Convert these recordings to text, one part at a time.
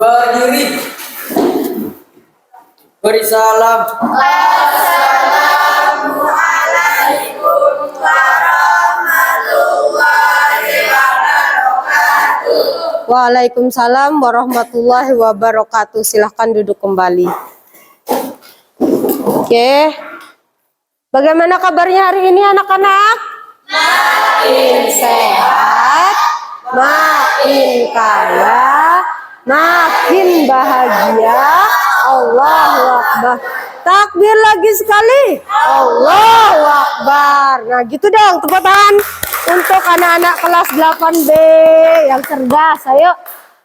Berdiri. Beri salam. Assalamualaikum warahmatullahi wabarakatuh. Waalaikumsalam warahmatullahi wabarakatuh. Silahkan duduk kembali. Oke. Bagaimana kabarnya hari ini anak-anak? Makin sehat, makin kaya, makin bahagia. Allahu Akbar. Takbir lagi sekali. Allahu Akbar. Nah gitu dong, tepuk tangan untuk anak-anak kelas 8B yang cerdas. Ayo.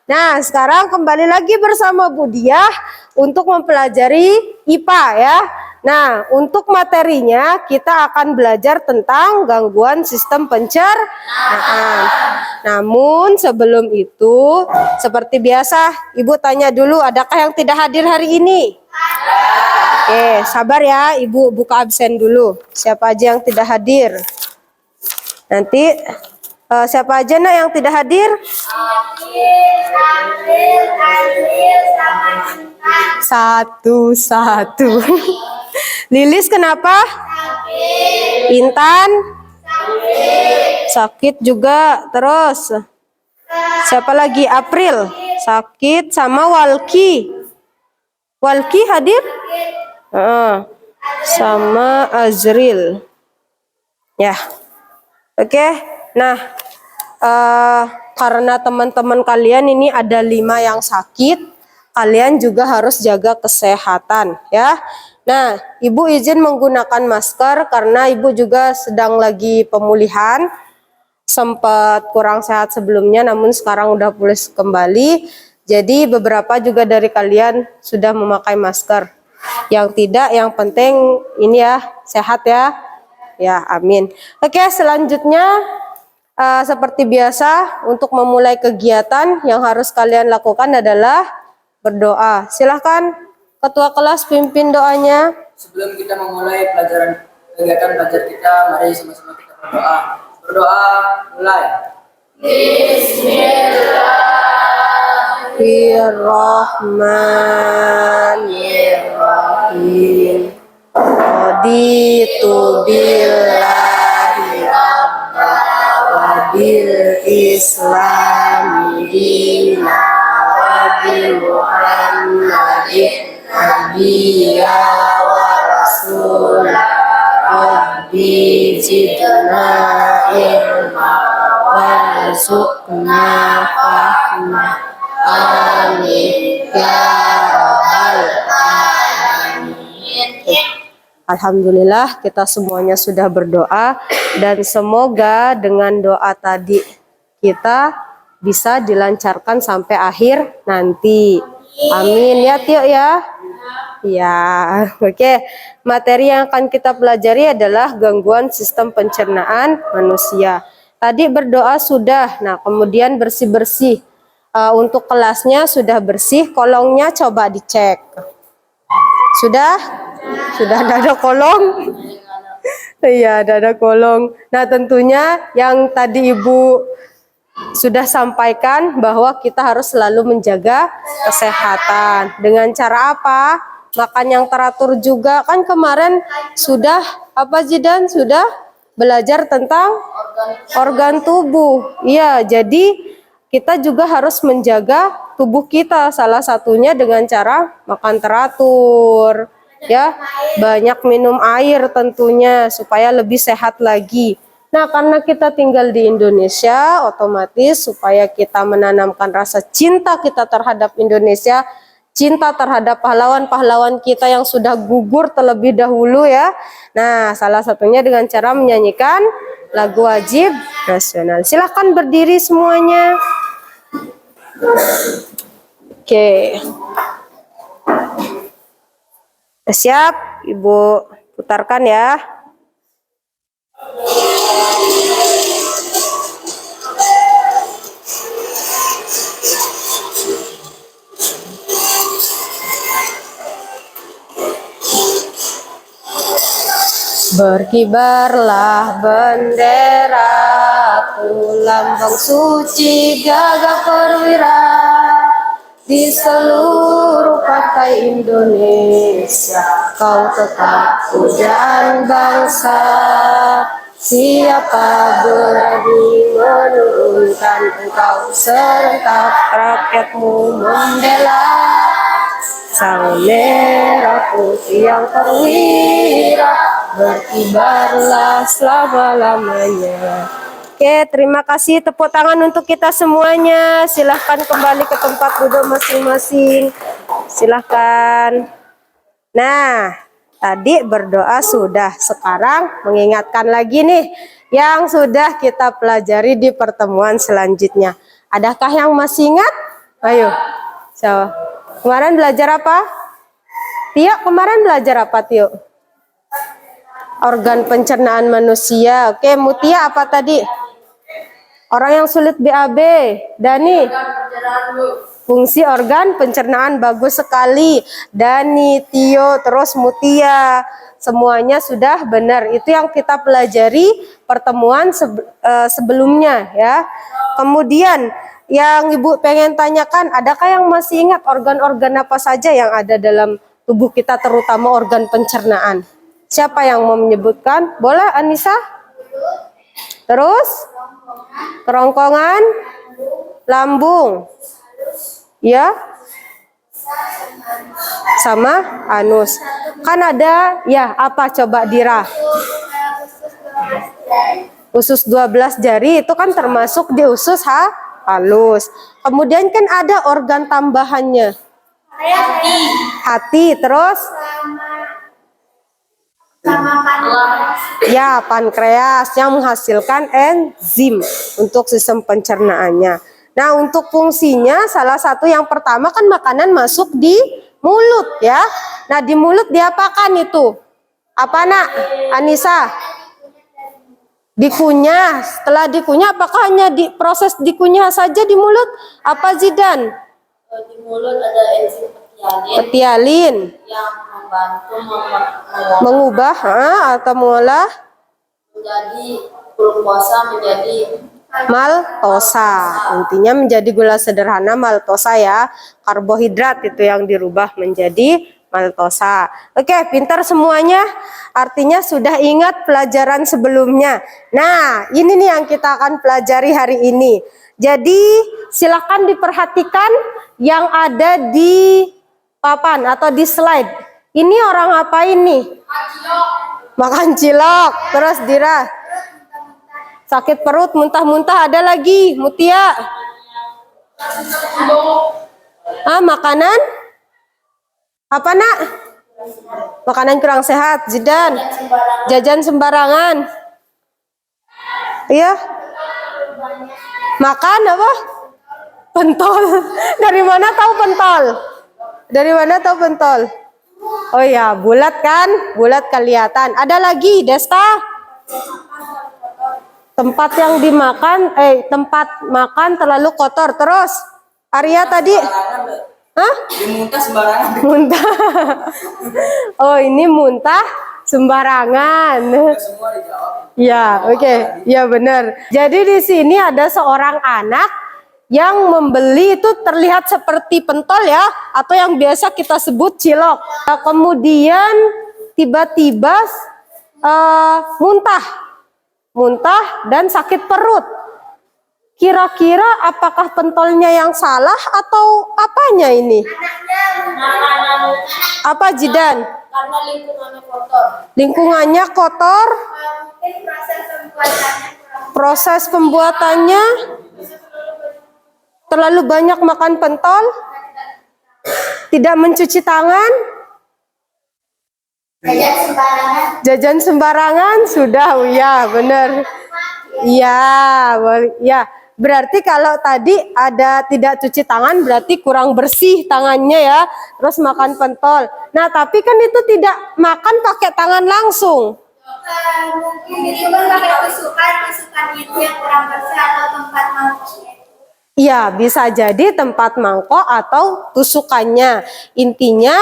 Nah sekarang kembali lagi bersama Bu Diah untuk mempelajari IPA ya. Nah untuk materinya kita akan belajar tentang gangguan sistem pencernaan. Namun sebelum itu seperti biasa Ibu tanya dulu, adakah yang tidak hadir hari ini? Oke, sabar ya, Ibu buka absen dulu. Siapa aja yang tidak hadir? Nanti siapa aja nak yang tidak hadir? Satu-satu. Lilis kenapa? Intan? Sakit juga. Terus siapa lagi? April sakit, sama Walki. Walki hadir? Sama Azril. Ya. Oke. Nah, karena teman-teman kalian ini ada 5 yang sakit, kalian juga harus jaga kesehatan ya. Nah, Ibu izin menggunakan masker karena Ibu juga sedang lagi pemulihan. Sempat kurang sehat sebelumnya, namun sekarang udah pulih kembali. Jadi beberapa juga dari kalian sudah memakai masker. Yang tidak, yang penting ini ya, sehat ya. Ya, amin. Oke, selanjutnya seperti biasa untuk memulai kegiatan yang harus kalian lakukan adalah berdoa. Silahkan ketua kelas pimpin doanya. Sebelum kita memulai kegiatan belajar kita, mari sama-sama kita berdoa. Berdoa, mulai. Bismillahirrahmanirrahim. Raditu billahi rabba wa bil islami dina wa bi Muhammadin nabiyya wa rasulah. Rabbi zidna ilma warzuqna fahma. Amin ya rabbal alamin. Alhamdulillah kita semuanya sudah berdoa dan semoga dengan doa tadi kita bisa dilancarkan sampai akhir nanti. Amin ya Tio ya. Ya, oke. Materi yang akan kita pelajari adalah gangguan sistem pencernaan manusia. Tadi berdoa sudah, nah kemudian bersih-bersih. Untuk kelasnya sudah bersih, kolongnya coba dicek. Sudah? Sudah ada kolong? Iya, ada kolong. Nah tentunya yang tadi Ibu sudah sampaikan bahwa kita harus selalu menjaga kesehatan. Dengan cara apa? Makan yang teratur juga. Kan kemarin sudah apa Zidan? Sudah belajar tentang organ tubuh. Iya, jadi kita juga harus menjaga tubuh kita. Salah satunya dengan cara makan teratur. Ya, banyak minum air tentunya supaya lebih sehat lagi. Nah, karena kita tinggal di Indonesia, otomatis supaya kita menanamkan rasa cinta kita terhadap Indonesia, cinta terhadap pahlawan-pahlawan kita yang sudah gugur terlebih dahulu ya. Nah, salah satunya dengan cara menyanyikan lagu wajib nasional. Silahkan berdiri semuanya. Oke. Siap, Ibu putarkan ya. Berkibarlah benderaku, lambang suci gagah perwira, di seluruh partai Indonesia. Kau tetap pujaan bangsa. Siapa berani menurunkan engkau, serentak rakyatmu membela. Sang merah putih yang perwira, berkibarlah selama-lamanya. Oke, terima kasih. Tepuk tangan untuk kita semuanya. Silahkan kembali ke tempat duduk masing-masing. Silahkan. Nah, tadi berdoa sudah. Sekarang mengingatkan lagi nih yang sudah kita pelajari di pertemuan selanjutnya. Adakah yang masih ingat? Ayo. So, kemarin belajar apa? Tio, kemarin belajar apa, Tio? Organ pencernaan manusia. Oke, Mutia apa tadi? Orang yang sulit BAB. Dani? Fungsi organ pencernaan, bagus sekali. Dani, Tio, terus Mutia. Semuanya sudah benar. Itu yang kita pelajari pertemuan sebelumnya ya. Kemudian yang Ibu pengen tanyakan, adakah yang masih ingat organ-organ apa saja yang ada dalam tubuh kita, terutama organ pencernaan? Siapa yang mau menyebutkan? Boleh Anissa? Terus? Kerongkongan? Lambung? Ya? Sama anus. Kan ada, ya apa coba Dira? Usus 12 jari itu kan termasuk di usus halus. Kemudian kan ada organ tambahannya. Hati, terus? Ya, pankreas yang menghasilkan enzim untuk sistem pencernaannya. Nah, untuk fungsinya salah satu yang pertama kan makanan masuk di mulut ya. Nah, di mulut diapakan itu? Apa nak? Anissa? Dikunyah. Setelah dikunyah apakah hanya proses dikunyah saja di mulut? Apa Zidan? Di mulut ada enzim petialin yang membantu mengubah atau mengolah menjadi glukosa menjadi maltosa. Intinya menjadi gula sederhana maltosa ya. Karbohidrat itu yang dirubah menjadi maltosa. Oke, pintar semuanya. Artinya sudah ingat pelajaran sebelumnya. Nah, ini nih yang kita akan pelajari hari ini. Jadi, silakan diperhatikan yang ada di papan atau di slide. Ini orang apa ini? Makan cilok. Terus Dira? Sakit perut, muntah-muntah. Ada lagi, Mutia? Makanan? Apa nak? Makanan kurang sehat. Zidan? Jajan sembarangan. Iya? Makan apa? Pentol. Dari mana tahu pentol? Dari mana tahu pentol? Oh ya, bulat kan? Bulat kelihatan. Ada lagi, Desta? Tempat yang dimakan, tempat makan terlalu kotor. Terus, Arya tadi? Hah? Muntah sembarangan. Muntah. Oh, ini muntah sembarangan. Semua dijawab. Ya, oke. Ya benar. Jadi di sini ada seorang anak yang membeli itu terlihat seperti pentol ya, atau yang biasa kita sebut cilok. Nah, kemudian tiba-tiba muntah dan sakit perut. Kira-kira apakah pentolnya yang salah atau apanya ini? Apa Jidan? karena lingkungannya kotor. Lingkungannya kotor. Mungkin Proses pembuatannya terlalu banyak makan pentol. Tidak mencuci tangan. Jajan sembarangan sudah, ya benar. Iya, ya. Berarti kalau tadi ada tidak cuci tangan berarti kurang bersih tangannya ya. Terus makan pentol. Nah, tapi kan itu tidak makan pakai tangan langsung. mungkin itu kan pakai tusukan itu yang kurang bersih atau tempat mangkoknya. Iya, bisa jadi tempat mangkok atau tusukannya. Intinya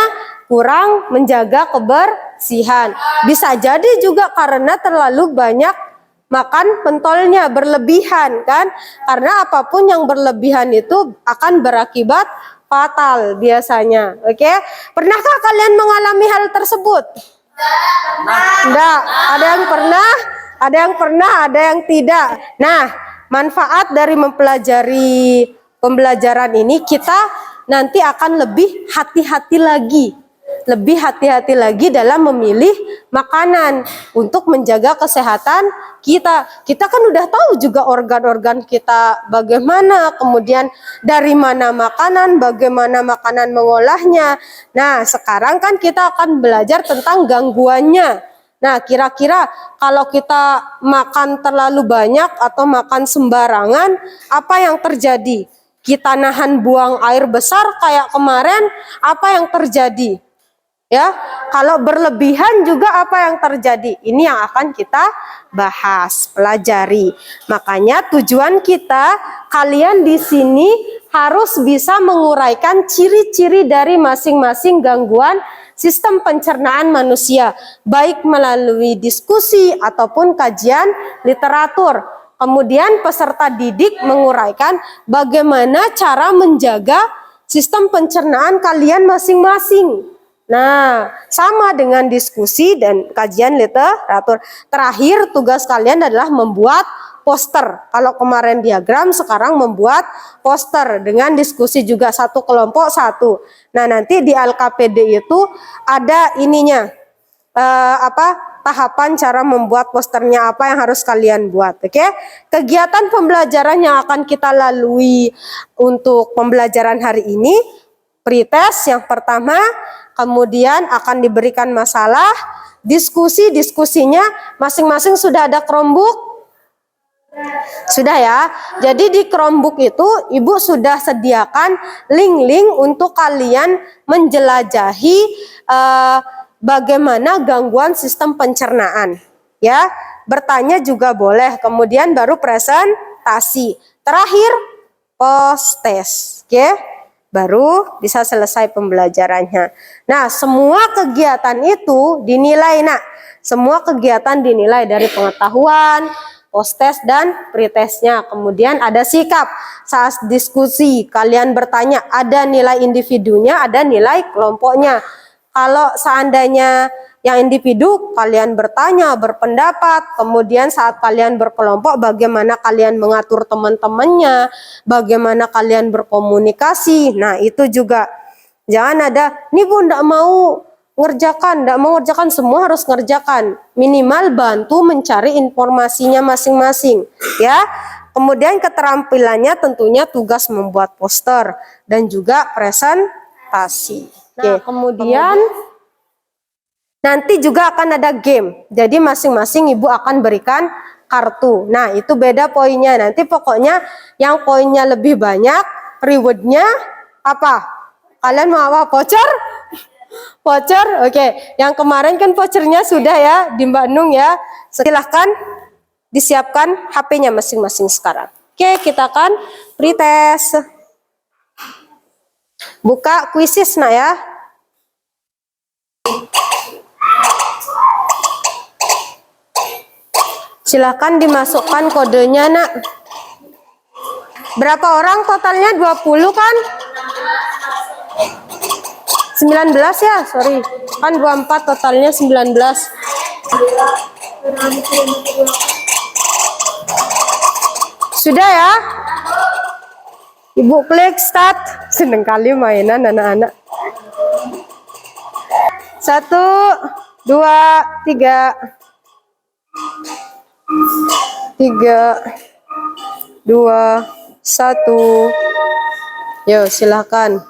kurang menjaga kebersihan. Bisa jadi juga karena terlalu banyak makan pentolnya, berlebihan kan? Karena apapun yang berlebihan itu akan berakibat fatal biasanya. Oke, pernahkah kalian mengalami hal tersebut? Enggak, ada yang pernah, ada yang pernah, ada yang tidak. Nah, manfaat dari mempelajari pembelajaran ini, kita nanti akan lebih hati-hati lagi. Lebih hati-hati lagi dalam memilih makanan untuk menjaga kesehatan kita. Kita kan udah tahu juga organ-organ kita bagaimana, kemudian dari mana makanan, bagaimana makanan mengolahnya. Nah, sekarang kan kita akan belajar tentang gangguannya. Nah, kira-kira kalau kita makan terlalu banyak atau makan sembarangan, apa yang terjadi? Kita nahan buang air besar kayak kemarin, apa yang terjadi? Ya, kalau berlebihan juga apa yang terjadi? Ini yang akan kita bahas, pelajari. Makanya tujuan kita, kalian di sini harus bisa menguraikan ciri-ciri dari masing-masing gangguan sistem pencernaan manusia, baik melalui diskusi ataupun kajian literatur. Kemudian peserta didik menguraikan bagaimana cara menjaga sistem pencernaan kalian masing-masing. Nah, sama dengan diskusi dan kajian literatur. Terakhir, tugas kalian adalah membuat poster. Kalau kemarin diagram, sekarang membuat poster dengan diskusi juga satu kelompok satu. Nah, nanti di LKPD itu ada ininya, tahapan cara membuat posternya apa yang harus kalian buat. Oke? Kegiatan pembelajaran yang akan kita lalui untuk pembelajaran hari ini, pretest yang pertama, kemudian akan diberikan masalah, diskusinya masing-masing sudah ada Chromebook? Sudah ya. Jadi di Chromebook itu Ibu sudah sediakan link-link untuk kalian menjelajahi bagaimana gangguan sistem pencernaan. Ya, bertanya juga boleh. Kemudian baru presentasi. Terakhir post test. Oke? Baru bisa selesai pembelajarannya. Nah, semua kegiatan itu dinilai, nak. Semua kegiatan dinilai dari pengetahuan, post-test, dan pretestnya. Kemudian ada sikap. Saat diskusi, kalian bertanya, ada nilai individunya, ada nilai kelompoknya. Kalau seandainya yang individu, kalian bertanya, berpendapat. Kemudian saat kalian berkelompok, bagaimana kalian mengatur teman-temannya, bagaimana kalian berkomunikasi. Nah, itu juga. Jangan ada, nih Bu, enggak mau ngerjakan, semua harus ngerjakan. Minimal bantu mencari informasinya masing-masing. Ya. Kemudian keterampilannya tentunya tugas membuat poster dan juga presentasi. Nah, kemudian nanti juga akan ada game. Jadi masing-masing Ibu akan berikan kartu. Nah, itu beda poinnya. Nanti pokoknya yang poinnya lebih banyak, rewardnya apa? Kalian mau apa? Voucher? Voucher? Oke. Yang kemarin kan vouchernya sudah ya di Mbak Nung ya. Silahkan disiapkan HP-nya masing-masing sekarang. Oke, kita akan pretest. Buka kuisis, nak ya. Silahkan dimasukkan kodenya, nak. Berapa orang totalnya? 20 kan? 19 ya, sorry. Kan 24 totalnya 19. Sudah ya? Ibu klik start. Seneng kali mainan anak-anak. 1, 2, 3. 3, 2, 1. Yo, silahkan.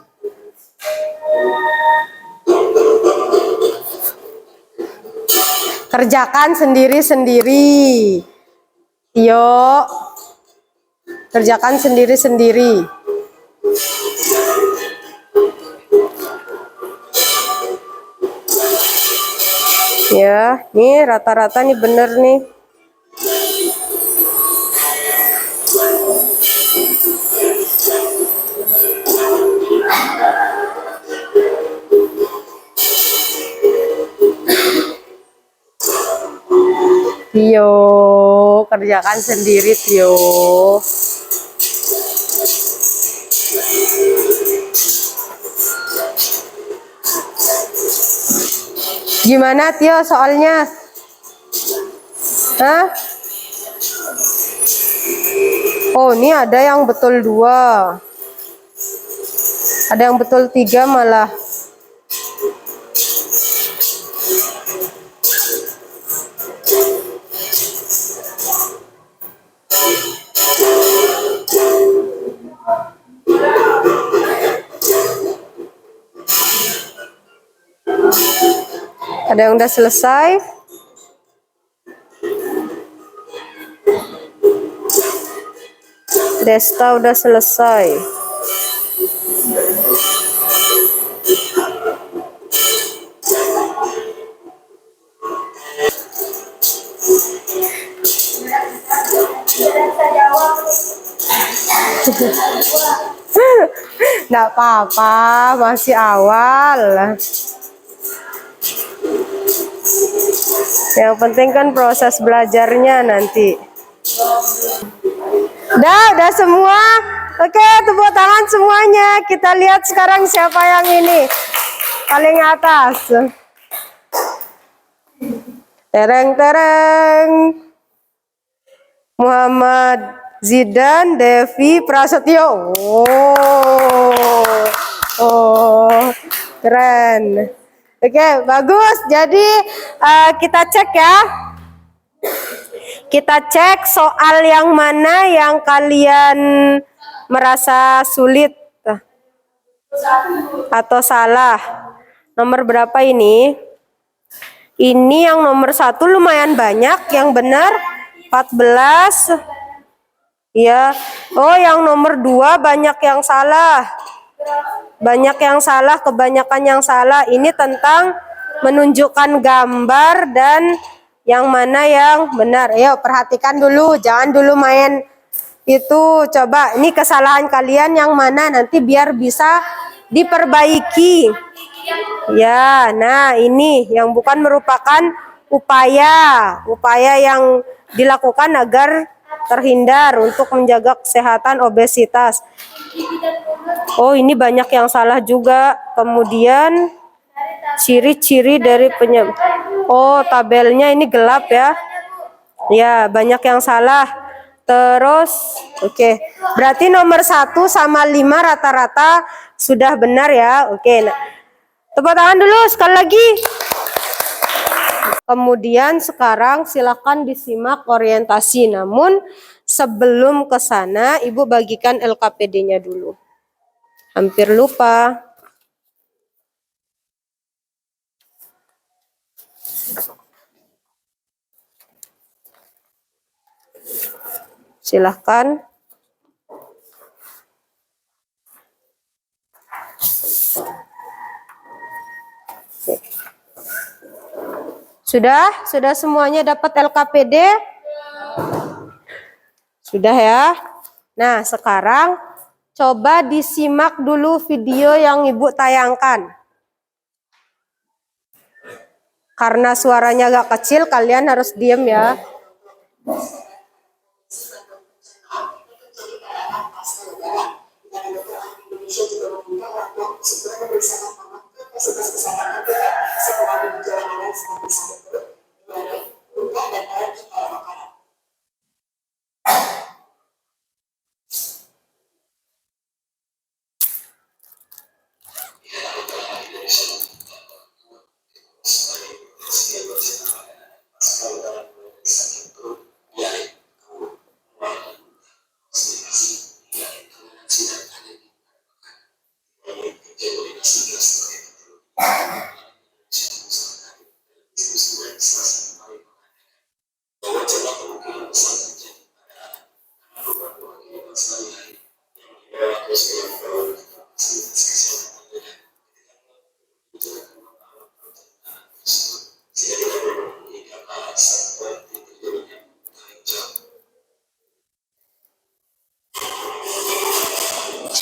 Kerjakan sendiri-sendiri. Yo. Kerjakan sendiri-sendiri. Ya, nih rata-rata nih bener nih. Tio, kerjakan sendiri Tio. Gimana Tio soalnya? Hah? Oh, ini ada yang betul 2. Ada yang betul 3 malah. Ada yang udah selesai? Desta udah selesai. Nggak apa-apa, masih awal. Yang penting kan proses belajarnya nanti. Udah semua. Oke, tepuk tangan semuanya. Kita lihat sekarang siapa yang ini paling atas. Tereng. Muhammad Zidan Devi Prasetyo. Oh, keren. Oke, bagus. Jadi kita cek ya. Kita cek soal yang mana yang kalian merasa sulit atau salah. Nomor berapa ini? Ini yang nomor 1 lumayan banyak yang benar 14. Ya. Oh, yang nomor 2 banyak yang salah. Banyak yang salah, kebanyakan yang salah. Ini tentang menunjukkan gambar dan yang mana yang benar. Ayo perhatikan dulu, jangan dulu main itu. Coba ini kesalahan kalian yang mana nanti biar bisa diperbaiki. Ya, nah ini yang bukan merupakan upaya yang dilakukan agar terhindar untuk menjaga kesehatan obesitas. Oh, ini banyak yang salah juga. Kemudian ciri-ciri dari penyebab. Oh, tabelnya ini gelap ya. Ya, banyak yang salah. Terus, oke. Berarti nomor 1 sama 5 rata-rata sudah benar ya. Oke. Nah, tepuk tangan dulu sekali lagi. Kemudian sekarang silakan disimak orientasi. Namun sebelum ke sana, Ibu bagikan LKPD-nya dulu. Hampir lupa. Silahkan. Sudah semuanya dapat LKPD? Sudah ya. Nah, sekarang coba disimak dulu video yang Ibu tayangkan. Karena suaranya agak kecil, kalian harus diam ya.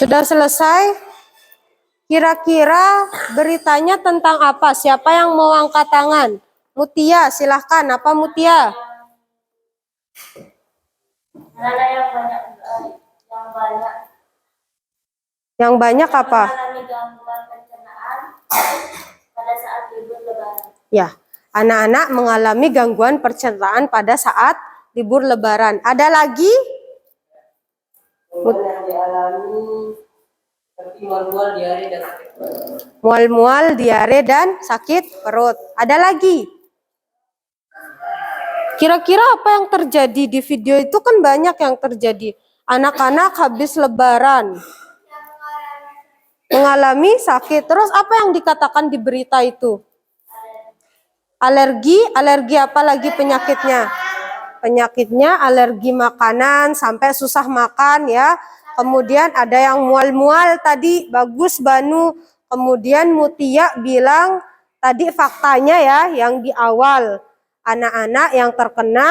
Sudah selesai? Kira-kira beritanya tentang apa? Siapa yang mau angkat tangan? Mutia, silahkan. Apa Mutia? Yang banyak apa? Mengalami gangguan pencernaan pada saat libur lebaran. Ya, anak-anak mengalami gangguan pencernaan pada saat libur Lebaran. Ada lagi? Yang dialami seperti mual-mual, diare, dan sakit perut. Mual-mual, diare, dan sakit perut. Ada lagi? Kira-kira apa yang terjadi di video itu kan banyak yang terjadi. Anak-anak habis Lebaran mengalami sakit. Terus apa yang dikatakan di berita itu? Alergi apa lagi penyakitnya? Penyakitnya alergi makanan sampai susah makan ya. Kemudian ada yang mual-mual tadi, bagus Banu. Kemudian Mutia bilang tadi faktanya ya yang di awal. Anak-anak yang terkena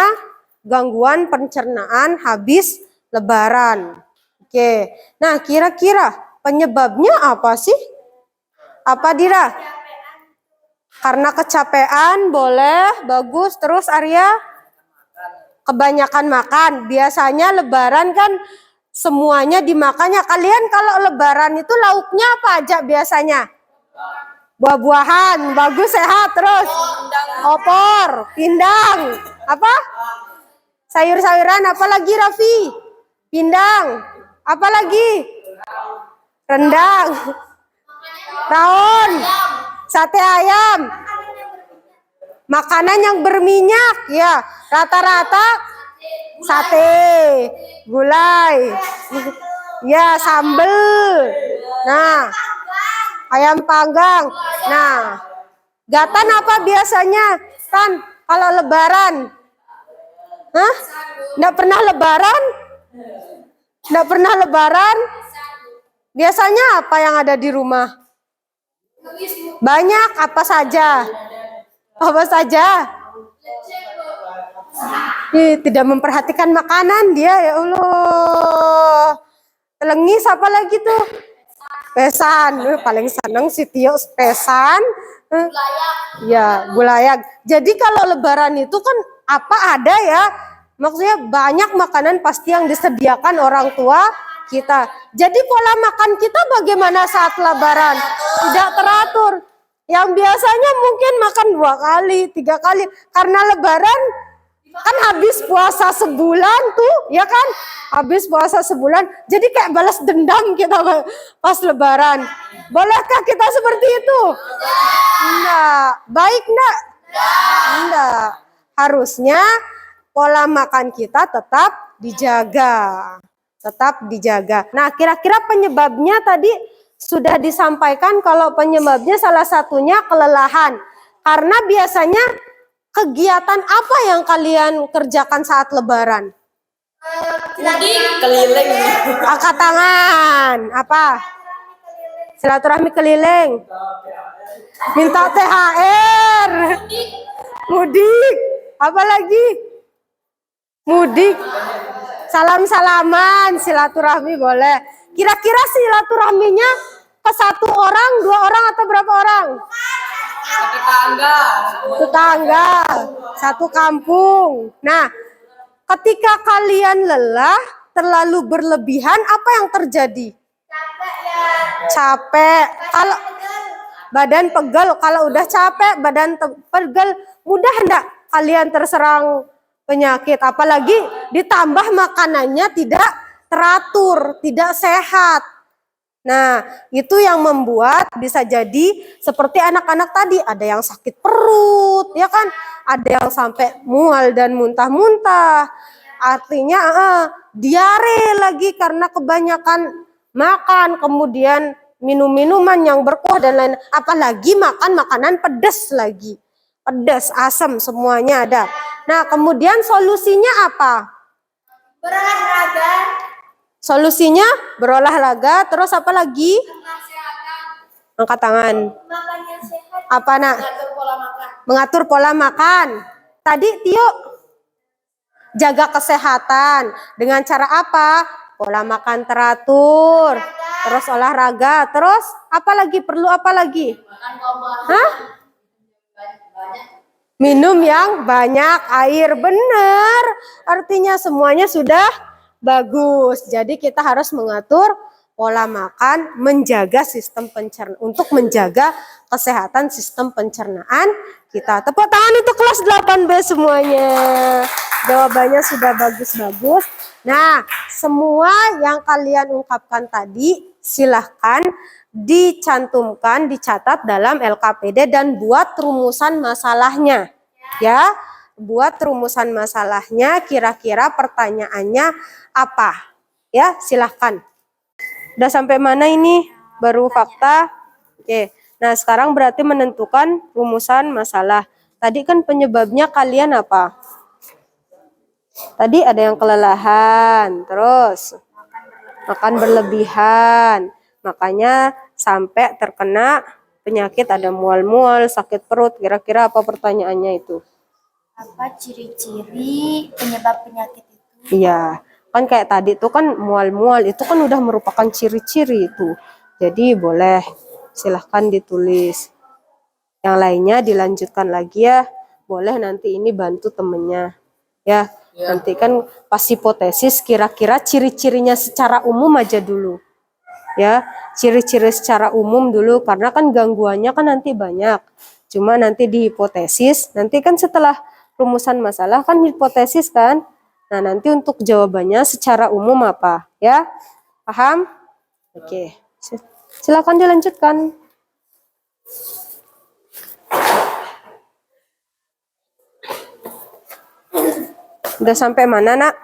gangguan pencernaan habis Lebaran. Oke, nah kira-kira penyebabnya apa sih? Apa Dira? Karena kecapean, boleh, bagus. Terus Arya? Kebanyakan makan. Biasanya Lebaran kan semuanya dimakannya. Kalian kalau Lebaran itu lauknya apa aja biasanya? Buah-buahan, bagus, sehat. Terus opor, pindang, apa? Sayur-sayuran, apa lagi Raffi? Pindang, apa lagi? Rendang, rawon, sate ayam, makanan yang berminyak ya, rata-rata sate, gulai, ya sambel, nah ayam panggang, nah Gatan apa biasanya Tan kalau Lebaran? Hah? Nggak pernah Lebaran? Nggak pernah Lebaran? Biasanya apa yang ada di rumah? Banyak, apa saja? Apa saja? Tidak memperhatikan makanan dia, ya Allah. Telengis apa lagi tuh? Pesan. Paling seneng si Tio pesan. Ya, gulayak. Jadi kalau Lebaran itu kan apa ada ya? Maksudnya banyak makanan pasti yang disediakan orang tua kita. Jadi pola makan kita bagaimana saat Lebaran? Tidak teratur. Yang biasanya mungkin makan 2 kali, 3 kali. Karena Lebaran kan habis puasa sebulan tuh, ya kan? Habis puasa sebulan. Jadi kayak balas dendam kita pas Lebaran. Bolehkah kita seperti itu? Enggak. Baik enggak? Enggak. Harusnya pola makan kita tetap dijaga. Tetap dijaga. Nah, kira-kira penyebabnya tadi sudah disampaikan kalau penyebabnya salah satunya kelelahan. Karena biasanya kegiatan apa yang kalian kerjakan saat Lebaran? Keliling. Angkat tangan. Apa? Silaturahmi keliling. Minta THR. Mudik. Apa lagi? Mudik. Salam-salaman, silaturahmi boleh. Kira-kira silaturahminya ke 1 orang, 2 orang atau berapa orang? Tetangga. Tetangga, 1 kampung. Nah, ketika kalian lelah, terlalu berlebihan, apa yang terjadi? Capek. Kalau badan pegel, kalau udah capek, badan pegel, mudah enggak kalian terserang penyakit? Apalagi ditambah makanannya tidak teratur, tidak sehat. Nah, itu yang membuat bisa jadi seperti anak-anak tadi, ada yang sakit perut, ya kan? Ada yang sampai mual dan muntah-muntah. Artinya diare lagi karena kebanyakan makan, kemudian minum-minuman yang berkuah dan lain. Apalagi makan makanan pedas lagi. Pedas, asam, semuanya ada. Nah, kemudian solusinya apa? Berolahraga. Solusinya berolahraga, terus apa lagi? Angkat tangan. Makan yang sehat. Apa nak? Mengatur pola makan. Mengatur pola makan. Tadi Tio jaga kesehatan dengan cara apa? Pola makan teratur, terus olahraga, terus apa lagi? Perlu apa lagi? Hah? Minum yang banyak air, benar. Artinya semuanya sudah bagus. Jadi kita harus mengatur pola makan, menjaga sistem pencernaan, untuk menjaga kesehatan sistem pencernaan kita. Tepuk tangan untuk kelas 8B semuanya. Jawabannya sudah bagus-bagus. Nah, semua yang kalian ungkapkan tadi silahkan dicantumkan, dicatat dalam LKPD dan buat rumusan masalahnya. Ya, buat rumusan masalahnya, kira-kira pertanyaannya apa? Ya, silahkan. Udah sampai mana ini? Baru fakta? Oke. Nah, sekarang berarti menentukan rumusan masalah. Tadi kan penyebabnya kalian apa? Tadi ada yang kelelahan, terus makan berlebihan. Makanya sampai terkena penyakit, ada mual-mual, sakit perut. Kira-kira apa pertanyaannya itu? Apa ciri-ciri penyebab penyakit itu? Iya, kan kayak tadi tuh kan mual-mual itu kan udah merupakan ciri-ciri itu. Jadi boleh silahkan ditulis. Yang lainnya dilanjutkan lagi ya. Boleh nanti ini bantu temennya. Ya, nanti kan pas hipotesis kira-kira ciri-cirinya secara umum aja dulu. Ya, ciri-ciri secara umum dulu karena kan gangguannya kan nanti banyak. Cuma nanti di hipotesis, nanti kan setelah rumusan masalah kan hipotesis kan. Nah, nanti untuk jawabannya secara umum apa? Ya, paham? Oke, silakan dilanjutkan. Udah sampai mana, Nak?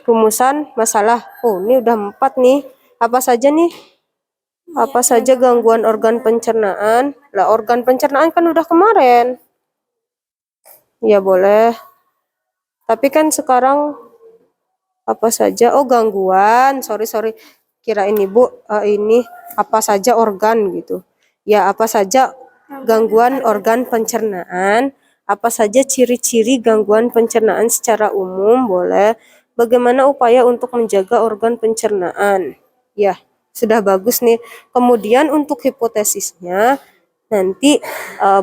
Rumusan masalah. Oh, ini udah 4 nih. Apa saja nih? Apa saja gangguan organ pencernaan? Lah, organ pencernaan kan udah kemarin. Ya, boleh. Tapi kan sekarang apa saja? Oh, gangguan. Sorry. Kira ini, Bu. Ini apa saja organ gitu. Ya, apa saja gangguan organ pencernaan? Apa saja ciri-ciri gangguan pencernaan secara umum? Boleh. Bagaimana upaya untuk menjaga organ pencernaan? Ya, sudah bagus nih. Kemudian untuk hipotesisnya nanti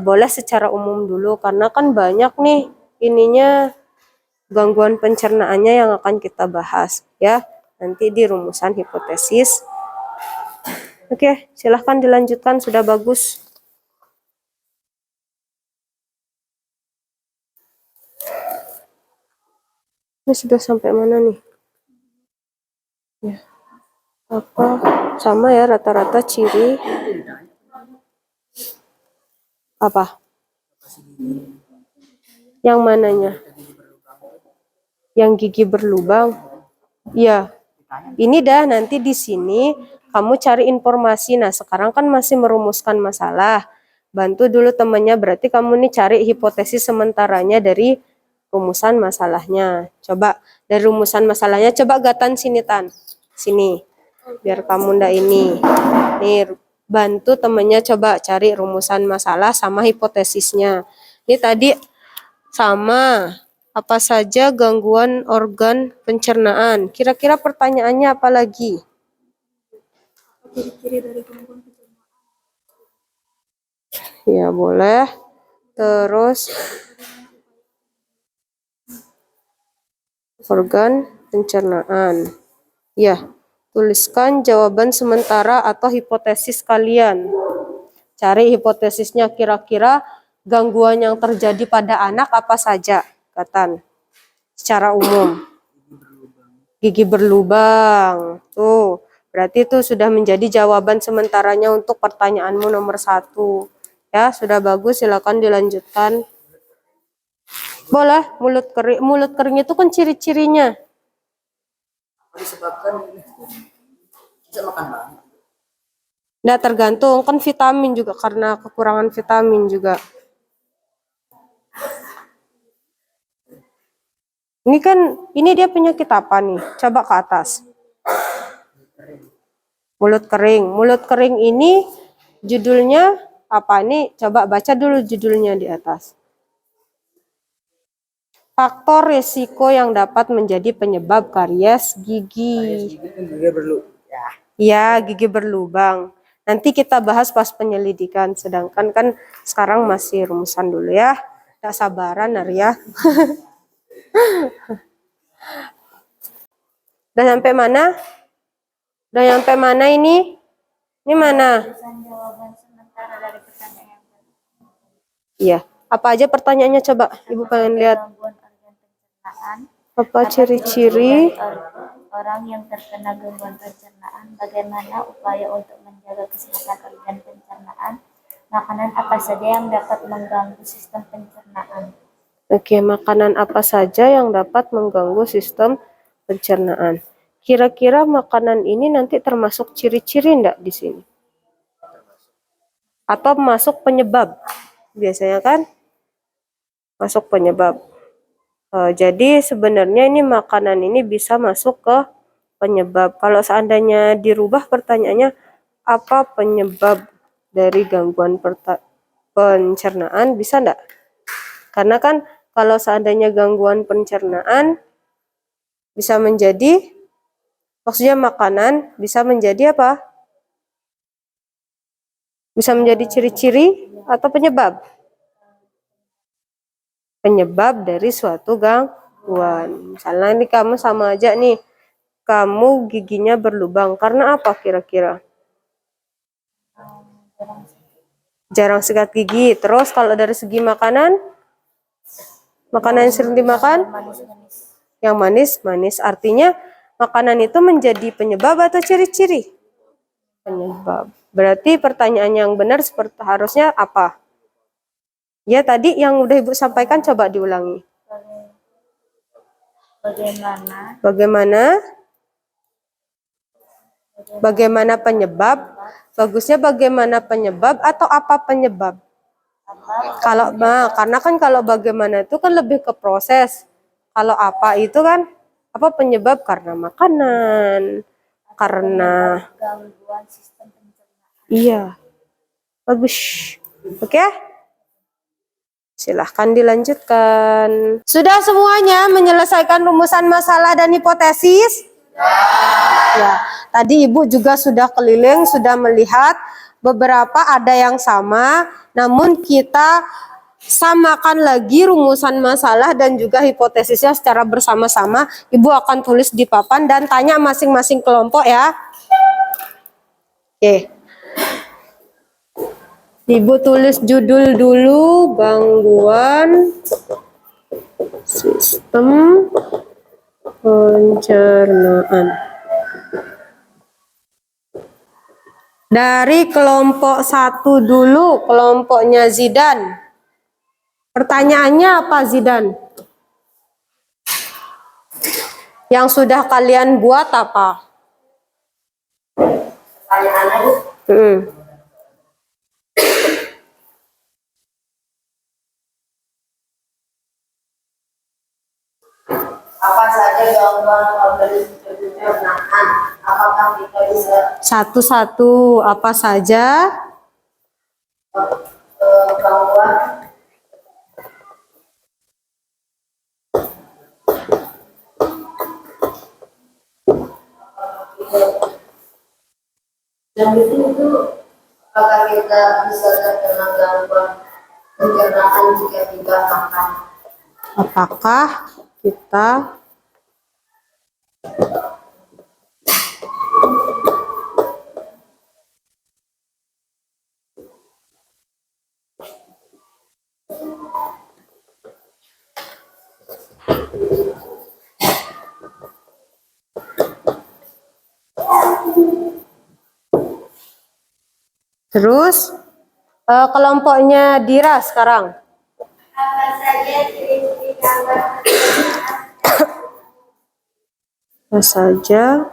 boleh secara umum dulu karena kan banyak nih ininya gangguan pencernaannya yang akan kita bahas ya. Nanti di rumusan hipotesis. Oke, silahkan dilanjutkan, sudah bagus. Ini sudah sampai mana nih? Ya. Apa sama ya rata-rata ciri apa? Yang mananya? Yang gigi berlubang? Ya. Ini dah nanti di sini kamu cari informasi. Nah, sekarang kan masih merumuskan masalah. Bantu dulu temannya, berarti kamu nih cari hipotesis sementaranya dari rumusan masalahnya. Coba dari rumusan masalahnya, coba Gatan sini Tan. Sini. Biar kamu ndak ini. Nih, bantu temannya coba cari rumusan masalah sama hipotesisnya. Ini tadi sama apa saja gangguan organ pencernaan. Kira-kira pertanyaannya apa lagi? Ciri-ciri dari gangguan pencernaan. Ya, boleh. Terus organ pencernaan. Ya, tuliskan jawaban sementara atau hipotesis kalian. Cari hipotesisnya, kira-kira gangguan yang terjadi pada anak apa saja, Gatan? Secara umum. Gigi berlubang. Tuh, berarti itu sudah menjadi jawaban sementaranya untuk pertanyaanmu nomor 1. Ya, sudah bagus, silakan dilanjutkan. Boleh, mulut kering itu kan ciri-cirinya. Disebabkan bisa makan banyak. Nah, tergantung kan vitamin juga, karena kekurangan vitamin juga. Ini kan, ini dia penyakit apa nih? Coba ke atas. Mulut kering. Mulut kering ini judulnya apa nih? Coba baca dulu judulnya di atas. Faktor risiko yang dapat menjadi penyebab karies gigi. Ya, gigi berlubang. Nanti kita bahas pas penyelidikan. Sedangkan kan sekarang masih rumusan dulu ya. Gak sabaran Arya. Udah sampai mana? Udah sampai mana ini? Ini mana? Jawaban sementara dari pertanyaan yang pertama. Iya. Apa aja pertanyaannya coba? Ibu pengen lihat. Gangguan organ pencernaan. Apa ciri-ciri? Orang yang terkena gangguan pencernaan, bagaimana upaya untuk menjaga kesehatan organ pencernaan? Makanan apa saja yang dapat mengganggu sistem pencernaan? Oke, makanan apa saja yang dapat mengganggu sistem pencernaan? Kira-kira makanan ini nanti termasuk ciri-ciri enggak di sini? Atau masuk penyebab? Biasanya kan masuk penyebab. Jadi sebenarnya ini makanan ini bisa masuk ke penyebab. Kalau seandainya dirubah pertanyaannya, apa penyebab dari gangguan pencernaan, bisa enggak? Karena kan kalau seandainya gangguan pencernaan bisa menjadi, maksudnya makanan bisa menjadi apa? Bisa menjadi ciri-ciri atau penyebab? Penyebab dari suatu gangguan. Misalnya ini kamu sama aja nih, kamu giginya berlubang. Karena apa kira-kira? Jarang sikat gigi. Terus kalau dari segi makanan, makanan yang sering dimakan? Yang manis-manis. Artinya makanan itu menjadi penyebab atau ciri-ciri? Penyebab. Berarti pertanyaan yang benar seperti harusnya apa? Ya tadi yang udah Ibu sampaikan coba diulangi. Bagaimana penyebab? Bagusnya bagaimana penyebab atau apa penyebab? Karena kan kalau bagaimana itu kan lebih ke proses. Kalau apa itu kan apa penyebab? Karena makanan, karena Gangguan sistem pencernaan. iya. Bagus. Oke? Silahkan dilanjutkan. Sudah semuanya menyelesaikan rumusan masalah dan hipotesis? Ya. Tadi Ibu juga sudah keliling, sudah melihat beberapa ada yang sama, namun kita samakan lagi rumusan masalah dan juga hipotesisnya secara bersama-sama. Ibu akan tulis di papan dan tanya masing-masing kelompok ya. Oke. Ibu tulis judul dulu, gangguan sistem pencernaan. Dari kelompok 1 dulu, kelompoknya Zidan. Pertanyaannya apa Zidan? Yang sudah kalian buat apa? Pertanyaannya apa saja gangguan organisme pencernaan? Apakah kita bisa Satu-satu apa saja? gangguan yang itu apakah kita bisa terkena gangguan pencernaan jika tidak makan? Apakah kita terus kelompoknya Dira sekarang? Apa saja ciri-ciri gangguan Apa saja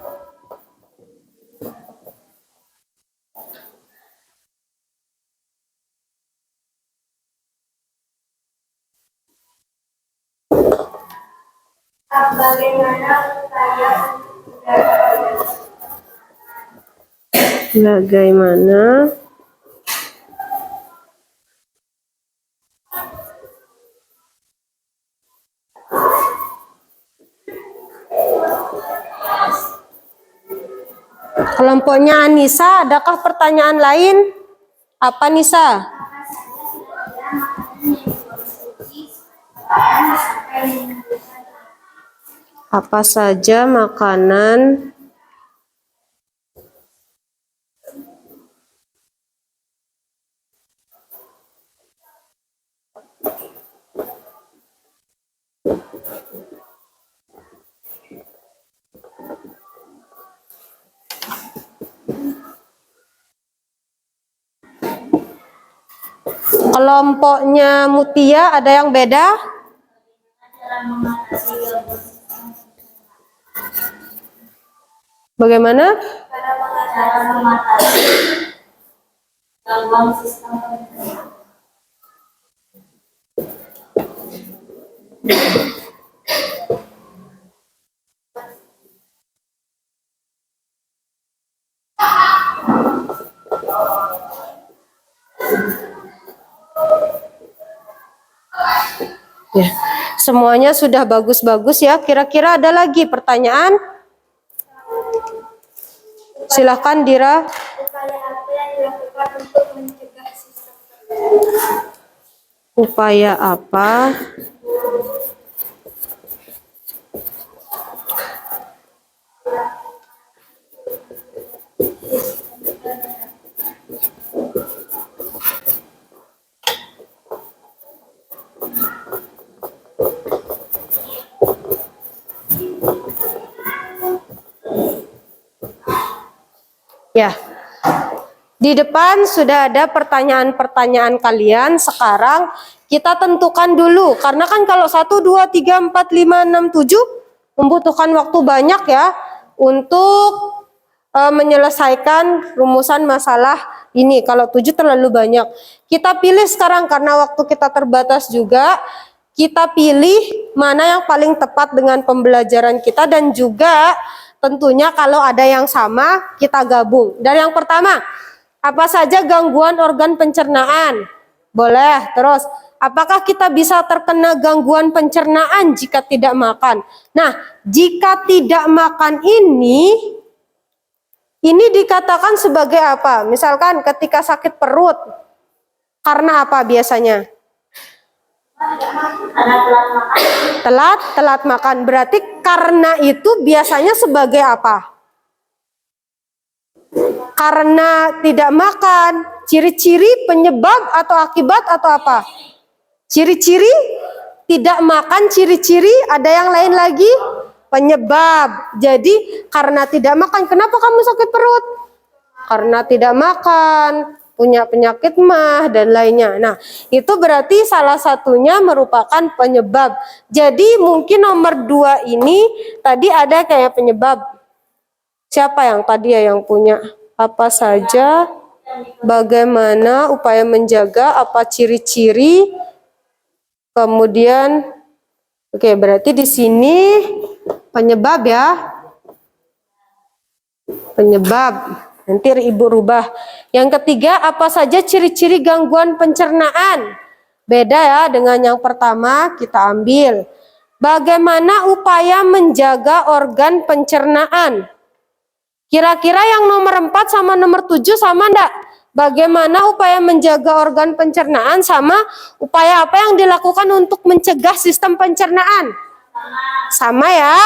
bagaimana upaya bagaimana kelompoknya Anissa, adakah pertanyaan lain? Apa Nisa? Apa saja makanan kelompoknya Mutia ada yang beda? Bagaimana? Cara mengatasi gangguan sistem pencernaan. Ya, semuanya sudah bagus-bagus ya. Kira-kira ada lagi pertanyaan? Silahkan Dira. Upaya apa yang dilakukan untuk mencegah sistem Upaya apa? Ya, di depan sudah ada pertanyaan-pertanyaan kalian. Sekarang kita tentukan dulu, karena kan kalau 1, 2, 3, 4, 5, 6, 7 membutuhkan waktu banyak ya untuk menyelesaikan rumusan masalah ini. Kalau 7 terlalu banyak. Kita pilih sekarang karena waktu kita terbatas juga. Kita pilih mana yang paling tepat dengan pembelajaran kita, dan juga tentunya kalau ada yang sama kita gabung. Dan yang pertama, apa saja gangguan organ pencernaan? Boleh. Terus, apakah kita bisa terkena gangguan pencernaan jika tidak makan? Nah, jika tidak makan ini dikatakan sebagai apa? Misalkan ketika sakit perut, karena apa biasanya? Telat makan. Berarti karena itu biasanya sebagai apa? Karena tidak makan. Ciri-ciri, penyebab, atau akibat, atau apa? Ciri-ciri tidak makan, ciri-ciri ada yang lain lagi? Penyebab. Jadi karena tidak makan, kenapa kamu sakit perut? Karena tidak makan, punya penyakit mah, dan lainnya. Nah, itu berarti salah satunya merupakan penyebab. Jadi mungkin nomor 2 ini tadi ada kayak penyebab. Siapa yang tadi ya yang punya? Apa saja, bagaimana upaya menjaga, apa ciri-ciri, kemudian oke, berarti di sini penyebab ya. Penyebab. Nanti Ibu rubah. Yang ketiga, apa saja ciri-ciri gangguan pencernaan? Beda ya dengan yang pertama, kita ambil. Bagaimana upaya menjaga organ pencernaan? Kira-kira yang nomor 4 sama nomor 7 sama enggak? Bagaimana upaya menjaga organ pencernaan sama upaya apa yang dilakukan untuk mencegah sistem pencernaan? Sama ya.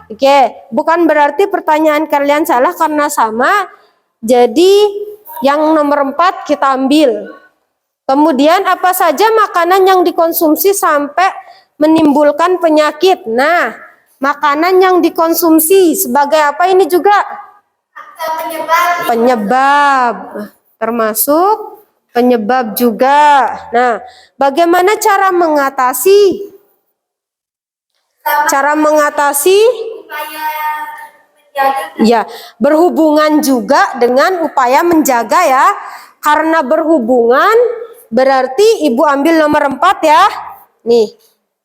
Oke, bukan berarti pertanyaan kalian salah karena sama. Jadi yang nomor 4 kita ambil. Kemudian apa saja makanan yang dikonsumsi sampai menimbulkan penyakit? Nah, makanan yang dikonsumsi sebagai apa ini juga? Penyebab. Termasuk penyebab juga. Nah, bagaimana cara mengatasi? Cara mengatasi? Ya, berhubungan juga dengan upaya menjaga ya. Karena berhubungan berarti Ibu ambil nomor 4 ya. Nih.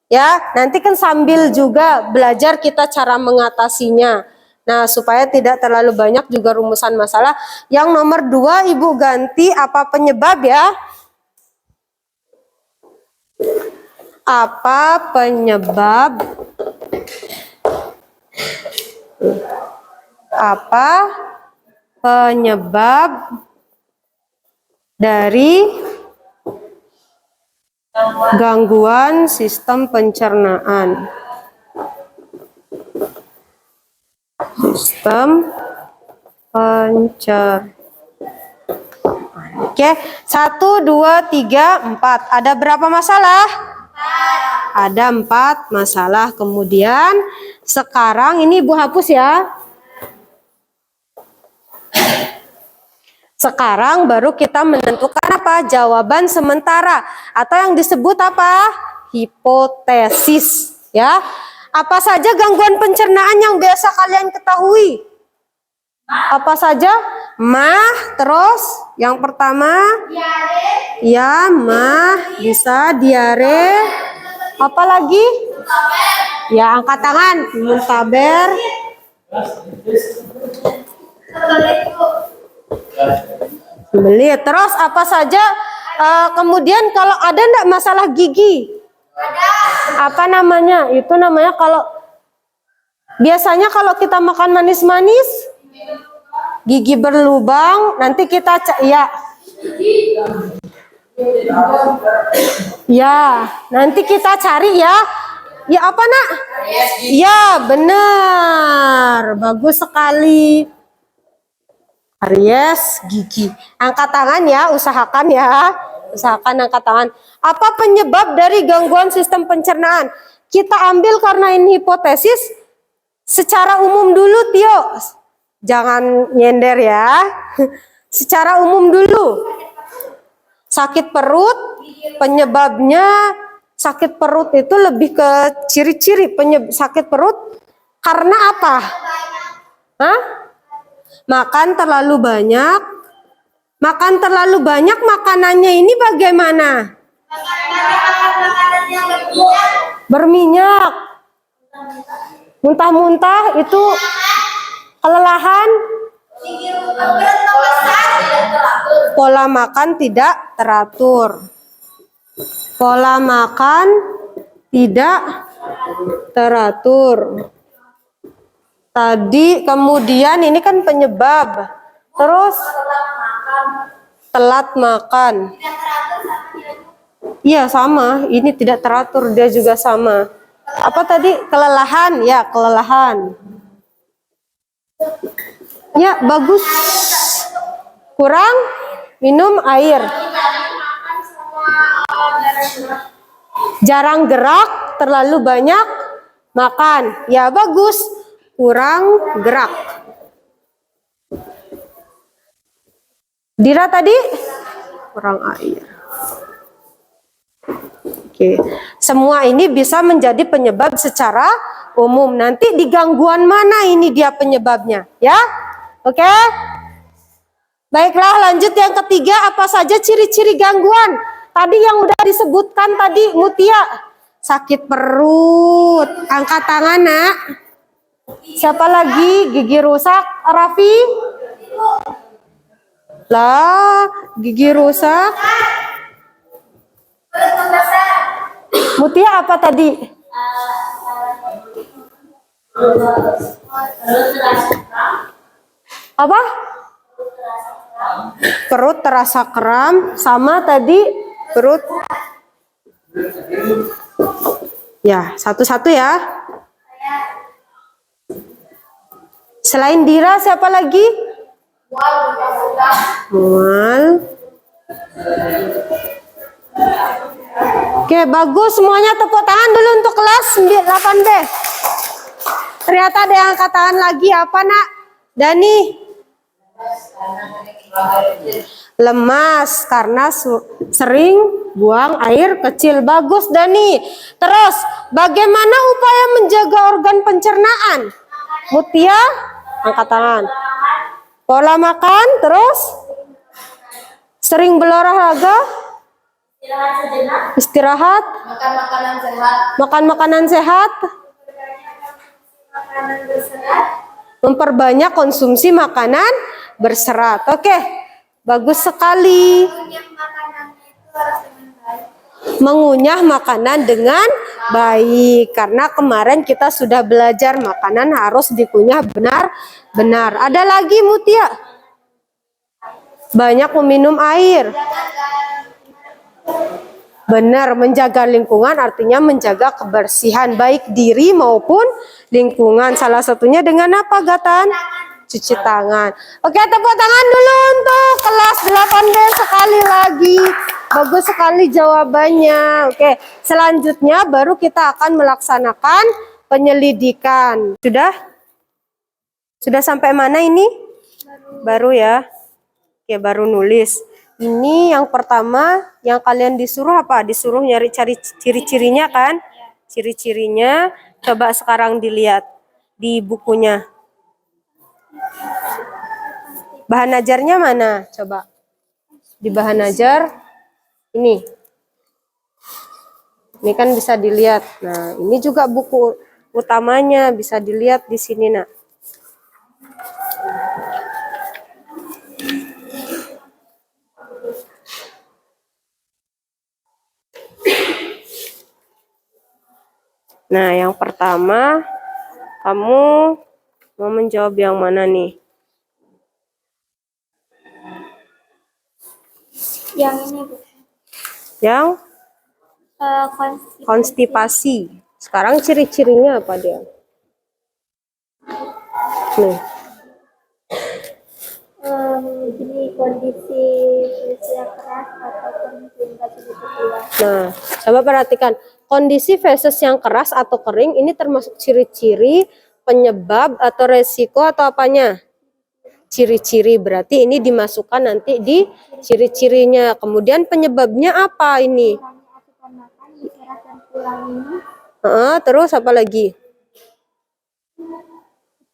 Ya, nanti kan sambil juga belajar kita cara mengatasinya. Nah, supaya tidak terlalu banyak juga rumusan masalah. Yang nomor 2 Ibu ganti apa penyebab ya? Apa penyebab? Apa penyebab dari gangguan sistem pencernaan? sistem pencernaan. Oke, 1, 2, 3, 4. Ada berapa masalah? Ada 4 masalah. Kemudian sekarang ini Ibu hapus ya. Sekarang baru kita menentukan apa? Jawaban sementara atau yang disebut apa? Hipotesis, ya. Apa saja gangguan pencernaan yang biasa kalian ketahui? Apa saja? Mah, terus yang pertama? Diare. Ya, mah, bisa diare. Apa lagi? Muntaber. Ya, angkat tangan. Muntaber. Belit. Terus apa saja? Kemudian kalau ada enggak masalah gigi? Ada. Apa namanya? Itu namanya kalau biasanya kalau kita makan manis-manis, gigi berlubang. Nanti kita ya, nanti kita cari ya. Ya apa nak? Ya benar, bagus sekali. Karies gigi. Angkat tangan ya, usahakan ya. Usahakan angkat tangan. Apa penyebab dari gangguan sistem pencernaan? Kita ambil karena ini hipotesis. Secara umum dulu Tio. Jangan nyender ya. Secara umum dulu. Sakit perut, penyebabnya sakit perut itu lebih ke ciri-ciri sakit perut karena apa? Hah? Makan terlalu banyak. Makan terlalu banyak makanannya ini bagaimana? Berminyak. Muntah-muntah itu kelelahan. Pola makan tidak teratur. Pola makan tidak teratur. Tadi kemudian ini kan penyebab. Terus telat makan. Iya sama, ini tidak teratur, dia juga sama. Apa tadi? Kelelahan, ya kelelahan. Ya bagus. Kurang minum air. Jarang gerak, terlalu banyak makan. Ya bagus. Kurang gerak. Dira tadi kurang air. Oke. Semua ini bisa menjadi penyebab secara umum. Nanti di gangguan mana ini dia penyebabnya, ya? Oke? Baiklah, lanjut yang ketiga, apa saja ciri-ciri gangguan? Tadi yang udah disebutkan tadi, Mutia. Sakit perut. Angkat tangan, Nak. Siapa lagi? Gigi rusak, Raffi? Lah, gigi rusak. Mutia apa tadi? Apa? Perut terasa kram. Sama tadi perut. Ya, satu-satu ya. Selain Dira siapa lagi? Mual. Oke, bagus semuanya, tepuk tangan dulu untuk kelas 8B. Ternyata ada yang angkat tangan lagi, apa nak? Dani? Lemas karena sering buang air kecil. Bagus Dani. Terus, bagaimana upaya menjaga organ pencernaan? Mutia, angkat tangan. Pola makan, terus? Sering berolahraga? Istirahat. Makan makanan sehat. Makan makanan sehat. Memperbanyak konsumsi makanan berserat. Oke, bagus sekali. Mengunyah makanan dengan baik. Karena kemarin kita sudah belajar makanan harus dikunyah benar-benar. Ada lagi Mutia? Banyak meminum air. Benar, menjaga lingkungan artinya menjaga kebersihan baik diri maupun lingkungan. Salah satunya dengan apa, Gatan? Cuci tangan. Oke, tepuk tangan dulu untuk kelas 8B sekali lagi. Bagus sekali jawabannya. Oke, selanjutnya baru kita akan melaksanakan penyelidikan. Sudah? Sudah sampai mana ini? Baru ya. Oke, baru nulis. Ini yang pertama yang kalian disuruh apa? Disuruh cari ciri-cirinya kan? Ciri-cirinya coba sekarang dilihat di bukunya. Bahan ajarnya mana? Coba. Di bahan ajar ini. Ini kan bisa dilihat. Nah, ini juga buku utamanya bisa dilihat di sini, Nak. Nah, yang pertama, kamu mau menjawab yang mana nih? Yang ini, Bu. Yang Konstipasi. konstipasi. Sekarang ciri-cirinya apa dia? Nih, Jadi kondisi usia keras ataupun hingga sulit keluar. nah, coba perhatikan. Kondisi feses yang keras atau kering ini termasuk ciri-ciri penyebab atau resiko atau apanya? Ciri-ciri, berarti ini dimasukkan nanti di ciri-cirinya. Kemudian penyebabnya apa ini? Kurangi asupan makan, istirahat dan pulang ini. Terus apa lagi?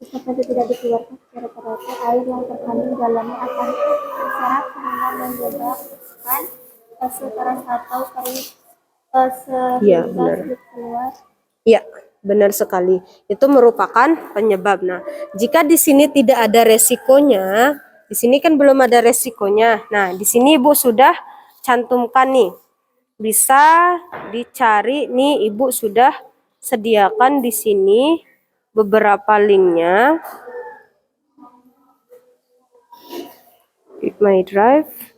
Jika tidak dikeluarkan secara teratur, air yang terkandung dalamnya akan terserap sehingga menyebabkan fase keras atau kering Iya, sehingga benar. sulit keluar. Ya, benar sekali. Itu merupakan penyebab. Nah, jika di sini tidak ada resikonya, di sini kan belum ada resikonya. Nah, di sini Ibu sudah cantumkan nih. Bisa dicari nih, Ibu sudah sediakan di sini beberapa linknya. My Drive.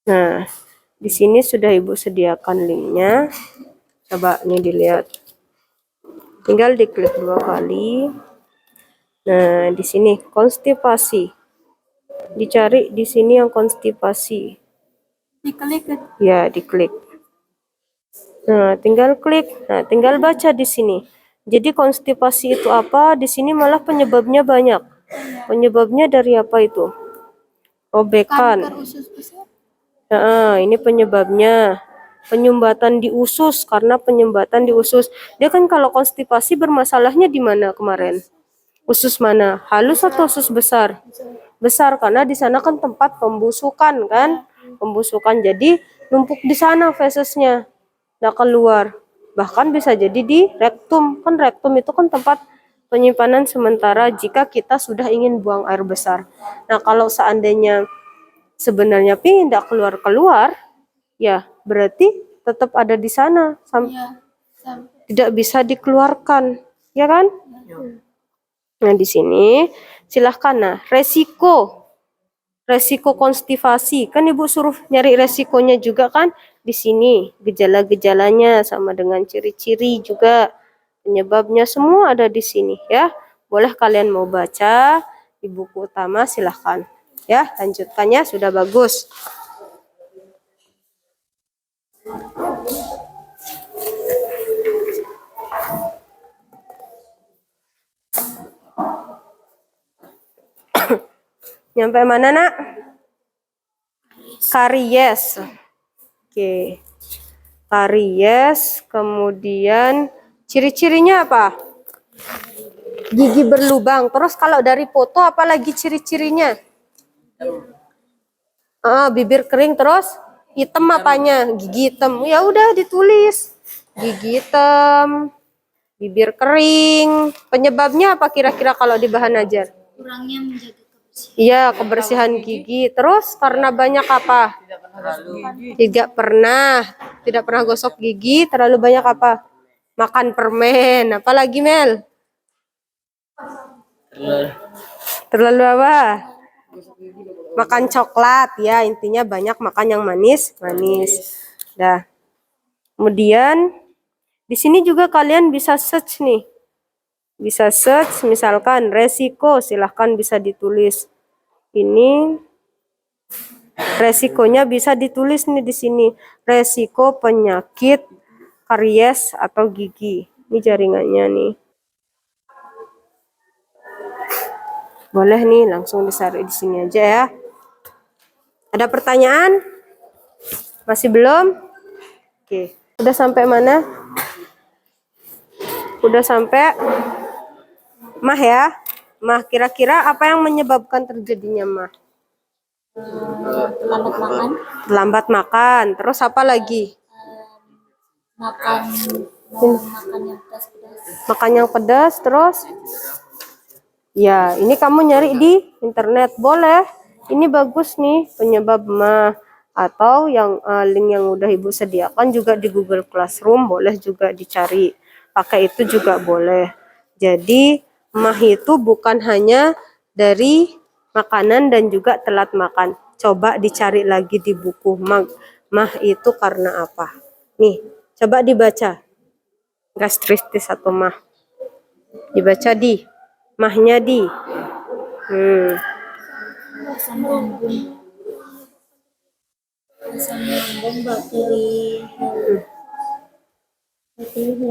Nah, di sini sudah Ibu sediakan linknya. Coba nih dilihat. Tinggal diklik 2 kali. Nah, di sini konstipasi. Dicari di sini yang konstipasi. Diklik ke Ya, diklik. Nah, tinggal klik. Nah, tinggal baca di sini. Jadi konstipasi itu apa? Di sini malah penyebabnya banyak. Penyebabnya dari apa itu? Robekan. kanker usus besar. Nah, ini penyebabnya. Penyumbatan di usus, karena penyumbatan di usus. Dia kan kalau konstipasi bermasalahnya di mana kemarin? Usus mana? Halus atau usus besar? Besar, karena di sana kan tempat pembusukan kan? Pembusukan, jadi numpuk di sana fesesnya. Nggak keluar. Bahkan bisa jadi di rektum. Kan rektum itu kan tempat penyimpanan sementara jika kita sudah ingin buang air besar. Nah, kalau seandainya sebenarnya tidak keluar-keluar, ya berarti tetap ada di sana, tidak bisa dikeluarkan, ya kan? Nah, di sini silahkan. Nah, resiko konstipasi kan Ibu suruh nyari resikonya juga kan di sini, gejala-gejalanya sama dengan ciri-ciri juga, penyebabnya semua ada di sini ya. Boleh kalian mau baca di buku utama, silahkan ya. Lanjutkannya sudah bagus. Nyampe mana, Nak? Karies. Oke. Karies, kemudian ciri-cirinya apa? Gigi berlubang. Terus kalau dari foto apa lagi ciri-cirinya? Bibir kering, terus hitam apanya? Gigi hitam. Ya udah ditulis. Gigi hitam, bibir kering. Penyebabnya apa kira-kira kalau di bahan ajar? Kurangnya menjaga kebersihan. Iya, kebersihan gigi. Terus karena banyak apa? Tidak pernah gosok gigi, terlalu banyak apa? Makan permen. Apalagi, Mel? Terlalu apa? makan coklat ya, intinya banyak makan yang manis. Dah. Kemudian di sini juga kalian bisa search nih. Bisa search misalkan resiko, silahkan bisa ditulis. Ini resikonya bisa ditulis nih di sini. Resiko penyakit karies atau gigi. Ini jaringannya nih. Boleh nih langsung ditaruh di sini aja ya. Ada pertanyaan? Masih belum? Oke. Udah sampai mana? Udah sampai mah ya? Mah, kira-kira apa yang menyebabkan terjadinya mah? Terlambat makan, Terlambat makan. Terus apa lagi? makan makan yang pedas-pedas. Makan yang pedas, terus? Ya, ini kamu nyari di internet. Boleh. Ini bagus nih penyebab mah. Atau yang link yang udah Ibu sediakan juga di Google Classroom. Boleh juga dicari. Pakai itu juga boleh. Jadi, mah itu bukan hanya dari makanan dan juga telat makan. Coba dicari lagi di buku mah itu karena apa? Nih, coba dibaca. Gastritis atau mah. Dibaca di. Mahnya di. Asam lambung, bakteri.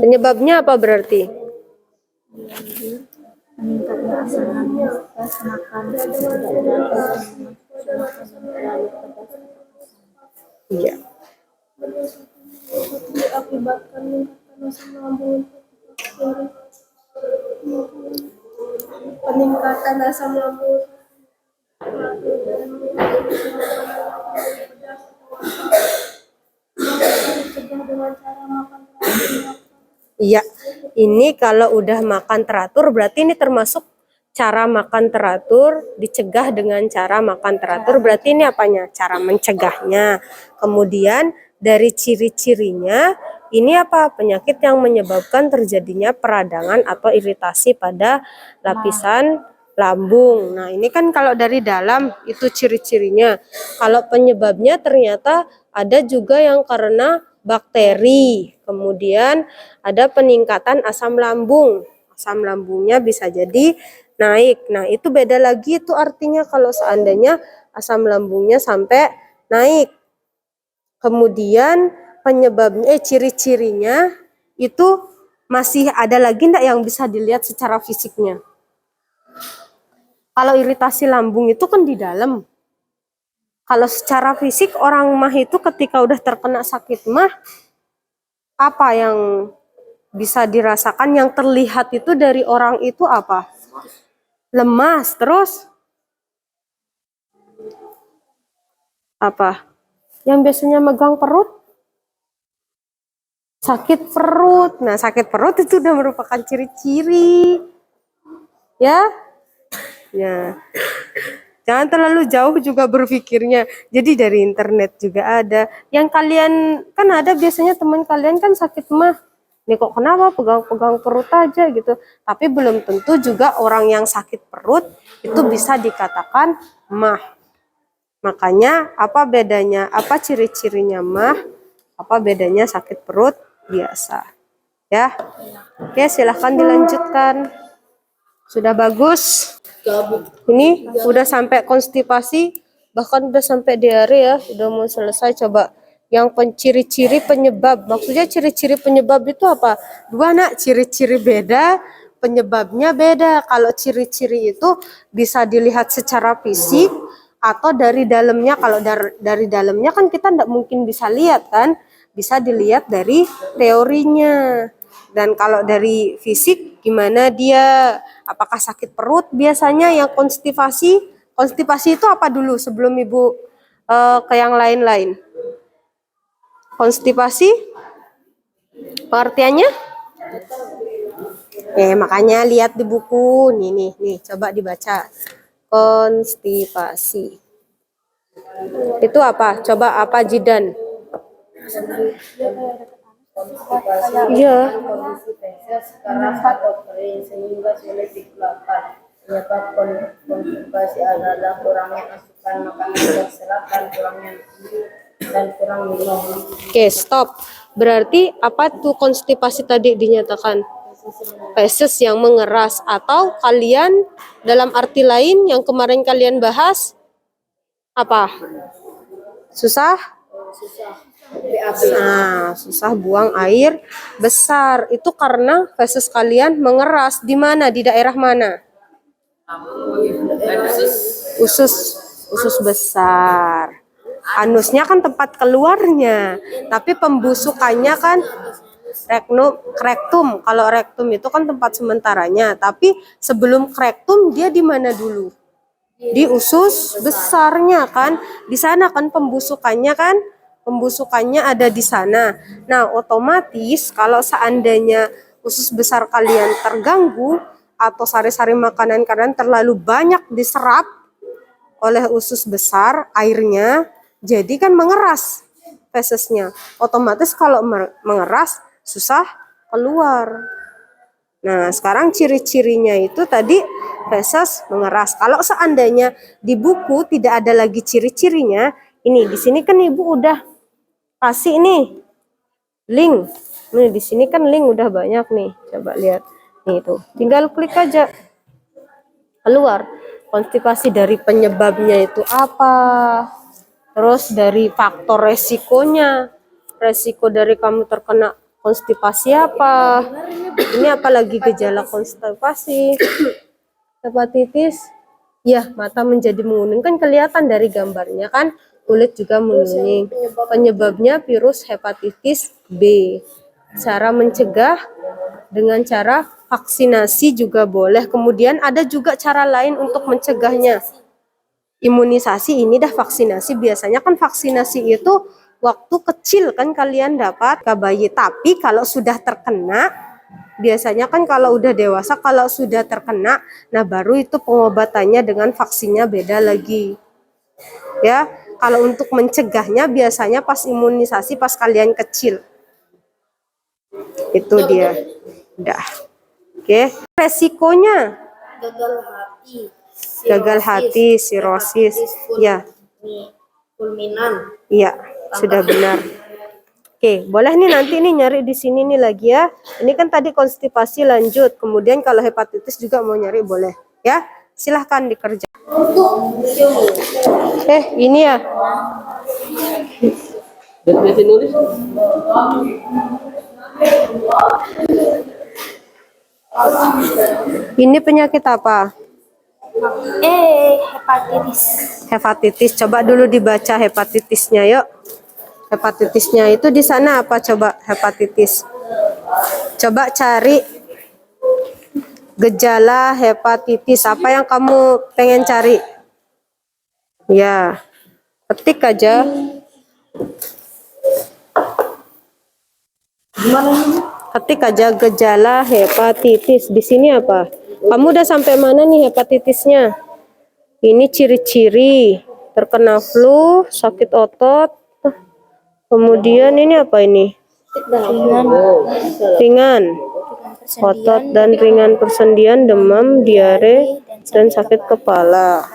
Penyebabnya apa berarti? Meningkatnya asam lambung pas makan tidak teratur terlalu pedas. Iya. Diakibatkan meningkatkan asam lambung, peningkatan asam lambung. Iya. Ini kalau udah makan teratur berarti ini termasuk cara makan teratur dicegah dengan cara makan teratur. Berarti ini apanya? Cara mencegahnya. Kemudian dari ciri-cirinya ini apa? Penyakit yang menyebabkan terjadinya peradangan atau iritasi pada lapisan lambung. Nah, ini kan kalau dari dalam itu ciri-cirinya. Kalau penyebabnya ternyata ada juga yang karena bakteri. Kemudian ada peningkatan asam lambung. Asam lambungnya bisa jadi naik. Nah, itu beda lagi itu artinya kalau seandainya asam lambungnya sampai naik. Kemudian penyebabnya ciri-cirinya itu masih ada lagi enggak yang bisa dilihat secara fisiknya? Kalau iritasi lambung itu kan di dalam. Kalau secara fisik orang mah itu ketika udah terkena sakit mah, apa yang bisa dirasakan, yang terlihat itu dari orang itu apa? Lemas, terus apa? Yang biasanya megang perut? Sakit perut. Nah, sakit perut itu udah merupakan ciri-ciri. Ya? Ya. Jangan terlalu jauh juga berpikirnya. Jadi dari internet juga ada. Yang kalian, kan ada biasanya teman kalian kan sakit mah. Nih kok kenapa pegang-pegang perut aja gitu. Tapi belum tentu juga orang yang sakit perut itu bisa dikatakan mah. Makanya apa bedanya, apa ciri-cirinya mah, apa bedanya sakit perut biasa. Ya. Oke, silahkan dilanjutkan. Sudah bagus. Ini udah sampai konstipasi, bahkan udah sampai diare ya, udah mau selesai. Coba yang ciri-ciri penyebab, maksudnya ciri-ciri penyebab itu apa? Dua nak, ciri-ciri beda, penyebabnya beda. Kalau ciri-ciri itu bisa dilihat secara fisik atau dari dalamnya. Kalau dari dalamnya kan kita tidak mungkin bisa lihat kan, bisa dilihat dari teorinya. Dan kalau dari fisik gimana dia, apakah sakit perut biasanya yang konstipasi? Konstipasi itu apa dulu sebelum Ibu ke yang lain-lain? Konstipasi pengertiannya? Makanya lihat di buku nih, coba dibaca. Konstipasi itu apa? Coba apa Jidan? Iya. Kondisi feses keras atau kering sehingga sulit dikeluarkan. Penyebab konstipasi adalah kurangnya asupan makanan dan serat dan kurang minum. Oke, stop. Berarti apa tuh konstipasi tadi dinyatakan? Feses yang mengeras, atau kalian dalam arti lain yang kemarin kalian bahas apa? Susah? Nah, susah buang air besar. Itu karena feses kalian mengeras. Di mana? Di daerah mana? Usus besar. Anusnya kan tempat keluarnya, tapi pembusukannya kan rektum. Kalau rektum itu kan tempat sementaranya, tapi sebelum rektum dia di mana dulu? Di usus besarnya kan. Di sana kan pembusukannya kan? Pembusukannya ada di sana. Nah, otomatis kalau seandainya usus besar kalian terganggu atau sari-sari makanan kalian terlalu banyak diserap oleh usus besar airnya, jadi kan mengeras fesesnya. Otomatis kalau mengeras susah keluar. Nah, sekarang ciri-cirinya itu tadi feses mengeras. Kalau seandainya di buku tidak ada lagi ciri-cirinya, ini di sini kan Ibu udah kasih nih link. Nih di sini kan link udah banyak nih. Coba lihat. Nih itu. Tinggal klik aja. Keluar. Konstipasi dari penyebabnya itu apa? Terus dari faktor resikonya. Resiko dari kamu terkena konstipasi apa? Ini apalagi gejala konstipasi. Hepatitis. Ya, mata menjadi menguning kan kelihatan dari gambarnya kan. Kulit juga menguning. Penyebabnya virus hepatitis B. Cara mencegah dengan cara vaksinasi juga boleh. Kemudian ada juga cara lain untuk mencegahnya. Imunisasi ini dah vaksinasi. Biasanya kan vaksinasi itu waktu kecil kan kalian dapat ke bayi. Tapi kalau sudah terkena, biasanya kan kalau udah dewasa, kalau sudah terkena, nah baru itu pengobatannya dengan vaksinnya beda lagi. Ya, kalau untuk mencegahnya biasanya pas imunisasi pas kalian kecil. Itu dia. Udah. Oke. Resikonya gagal hati, sirosis. Ya. Fulminan. Iya, sudah benar. Oke, boleh nih nanti nih nyari di sini nih lagi ya. Ini kan tadi konstipasi lanjut. Kemudian kalau hepatitis juga mau nyari boleh. Ya, silahkan dikerja. Ini ya. Ini penyakit apa? Hepatitis. Hepatitis. Coba dulu dibaca hepatitisnya, yuk. Hepatitisnya itu di sana apa coba hepatitis? Coba cari gejala hepatitis. Apa yang kamu pengen cari? Ya, ketik aja. Ketik aja gejala hepatitis. Di sini apa? Kamu udah sampai mana nih hepatitisnya? Ini ciri-ciri terkena flu, sakit otot. Kemudian ini apa ini? Ringan. Otot dan ringan persendian, demam, diare, dan sakit kepala.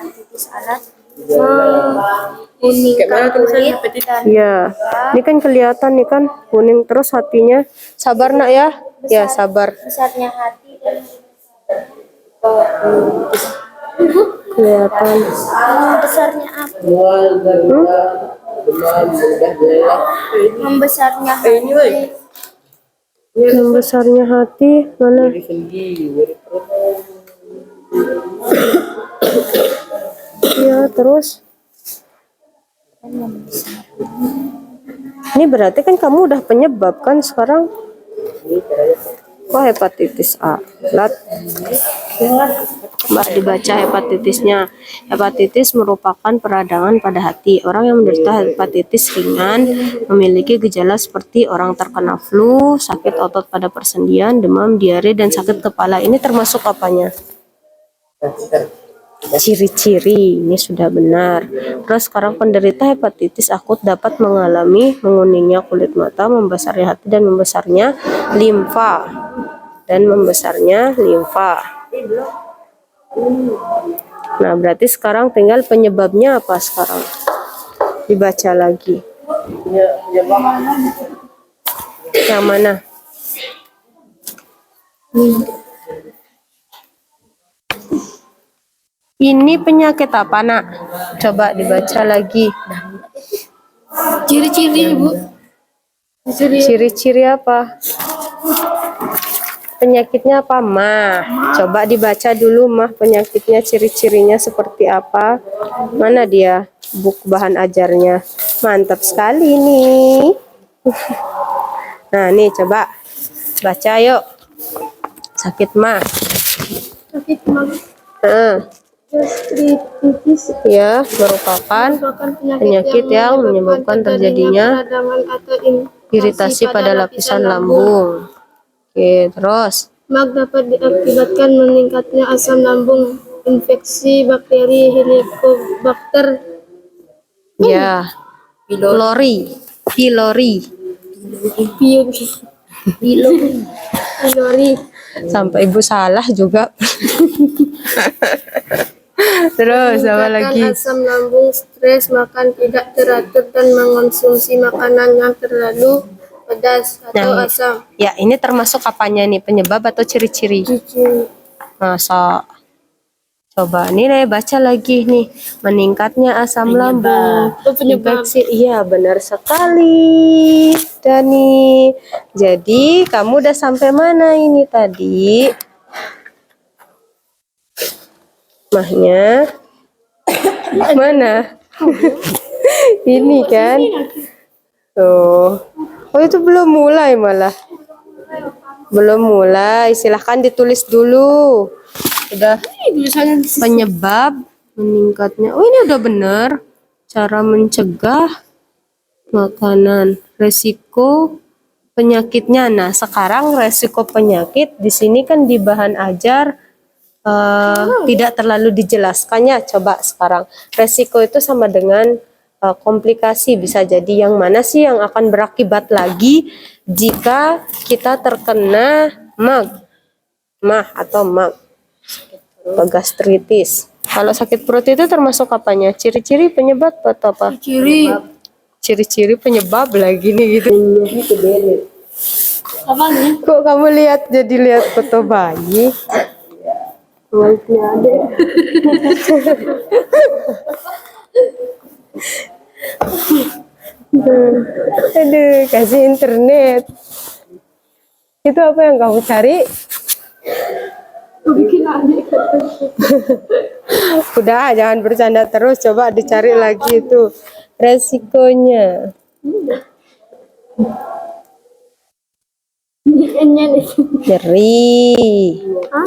Meningkat kulit dan Ya, ini kan kelihatan nih kan kuning terus hatinya. Sabar nak ya. Ya sabar. besarnya hati dan Kelihatan. membesarnya apa? Membesarnya hati. Yang besarnya hati mana? Ya terus. Ini berarti kan kamu udah penyebab kan sekarang? Oh hepatitis A. Lihat. Mbak dibaca hepatitisnya. Hepatitis merupakan peradangan pada hati. Orang yang menderita hepatitis ringan memiliki gejala seperti orang terkena flu, sakit otot pada persendian, demam, diare, dan sakit kepala. Ini termasuk apanya? Ciri-ciri. Ini sudah benar. Terus sekarang penderita hepatitis akut dapat mengalami menguningnya kulit mata, membesarnya hati, dan membesarnya limfa. Nah, berarti sekarang tinggal penyebabnya apa sekarang? Dibaca lagi. Yang mana? Ini penyakit apa, Nak? Coba dibaca lagi. Ciri-ciri, Bu. Ciri-ciri apa? Penyakitnya apa, Mah? Coba dibaca dulu, Mah. Penyakitnya, ciri-cirinya seperti apa? Mana dia? Buku bahan ajarnya. Mantap sekali nih. Nah, nih coba baca yuk. Sakit mah. Sakit mah. Gastritis Ya, merupakan penyakit yang menyebabkan terjadinya peradangan atau iritasi pada lapisan lambung. Oke, terus MAG dapat diakibatkan meningkatnya asam lambung, infeksi bakteri Helicobacter ya, pylori, pylori. Sampai ibu salah juga. Terus apa lagi? Asam lambung, stres, makan tidak teratur dan mengonsumsi makanan yang terlalu pedas atau Nah, asam. ya, ini termasuk apanya nih? Penyebab atau ciri-ciri? Masa? Coba nih baca lagi nih. Meningkatnya asam lambung. Infeksi. Iya, benar sekali, Dani. Jadi, kamu udah sampai mana ini tadi? Mahnya mana? Ini kan? Oh, itu belum mulai malah. Belum mulai. Silahkan ditulis dulu. Udah penyebab meningkatnya. Oh, ini udah bener. Cara mencegah makanan. Resiko penyakitnya. Nah, sekarang resiko penyakit di sini kan di bahan ajar tidak terlalu dijelaskannya. Coba sekarang resiko itu sama dengan komplikasi. Bisa jadi yang mana sih yang akan berakibat lagi jika kita terkena mah atau atau gastritis. Kalau sakit perut itu termasuk apanya? Ciri-ciri penyebab atau apa? Ciri-ciri penyebab lagi nih gitu. Kok kamu lihat foto bayi? Aduh, kasih internet. Itu apa yang kamu cari? Udah, jangan bercanda terus. Coba dicari lagi itu resikonya.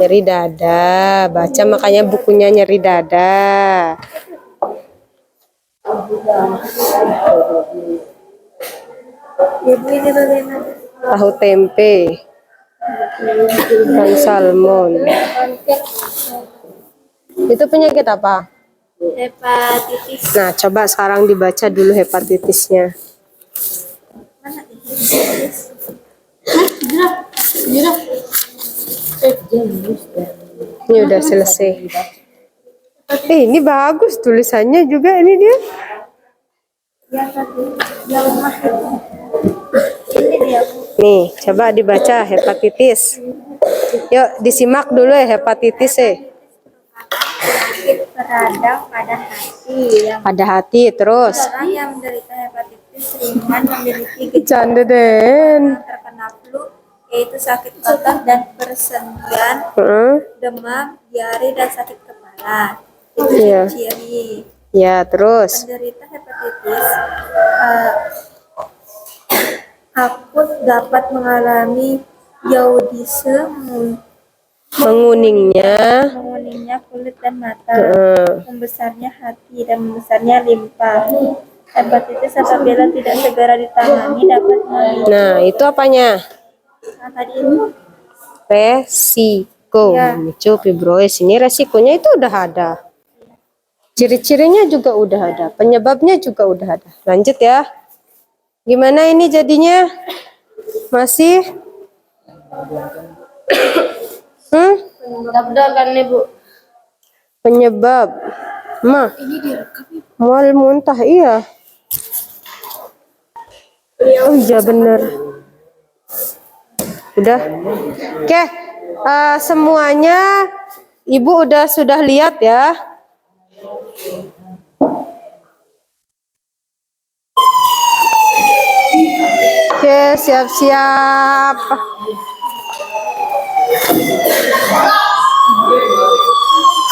Nyeri dada. Baca makanya bukunya nyeri dada. Tahu tempe, ikan salmon. Itu penyakit apa? Hepatitis. Nah, coba sekarang dibaca dulu hepatitisnya. Ini udah selesai. Ini bagus tulisannya juga ini dia. Nih, coba dibaca hepatitis. Yuk, disimak dulu ya hepatitis . Penyakit peradang pada hati Terus. orang yang menderita hepatitis ringan memiliki Canda gejala Den. terkena flu, yaitu sakit otot dan persendian, demam, diare, dan sakit kepala. Itu Iya. ciri. Ya, terus. Penderita hepatitis akut dapat mengalami jaundice, Menguningnya. kulit dan mata, membesarnya hati, dan membesarnya limpa. Hepatitis apabila tidak segera ditangani dapat memicu. Nah, itu apanya? Tadi itu Resiko Ya. memicu fibrosis. Ini resikonya itu udah ada. Ciri-cirinya juga udah ada. Penyebabnya juga udah ada. Lanjut ya. Gimana ini jadinya? Masih? Udah kan, Ibu? Penyebab. Ma. Mual muntah, iya. Oh iya bener. Udah. Oke. Semuanya Ibu sudah lihat ya. Oke, siap-siap.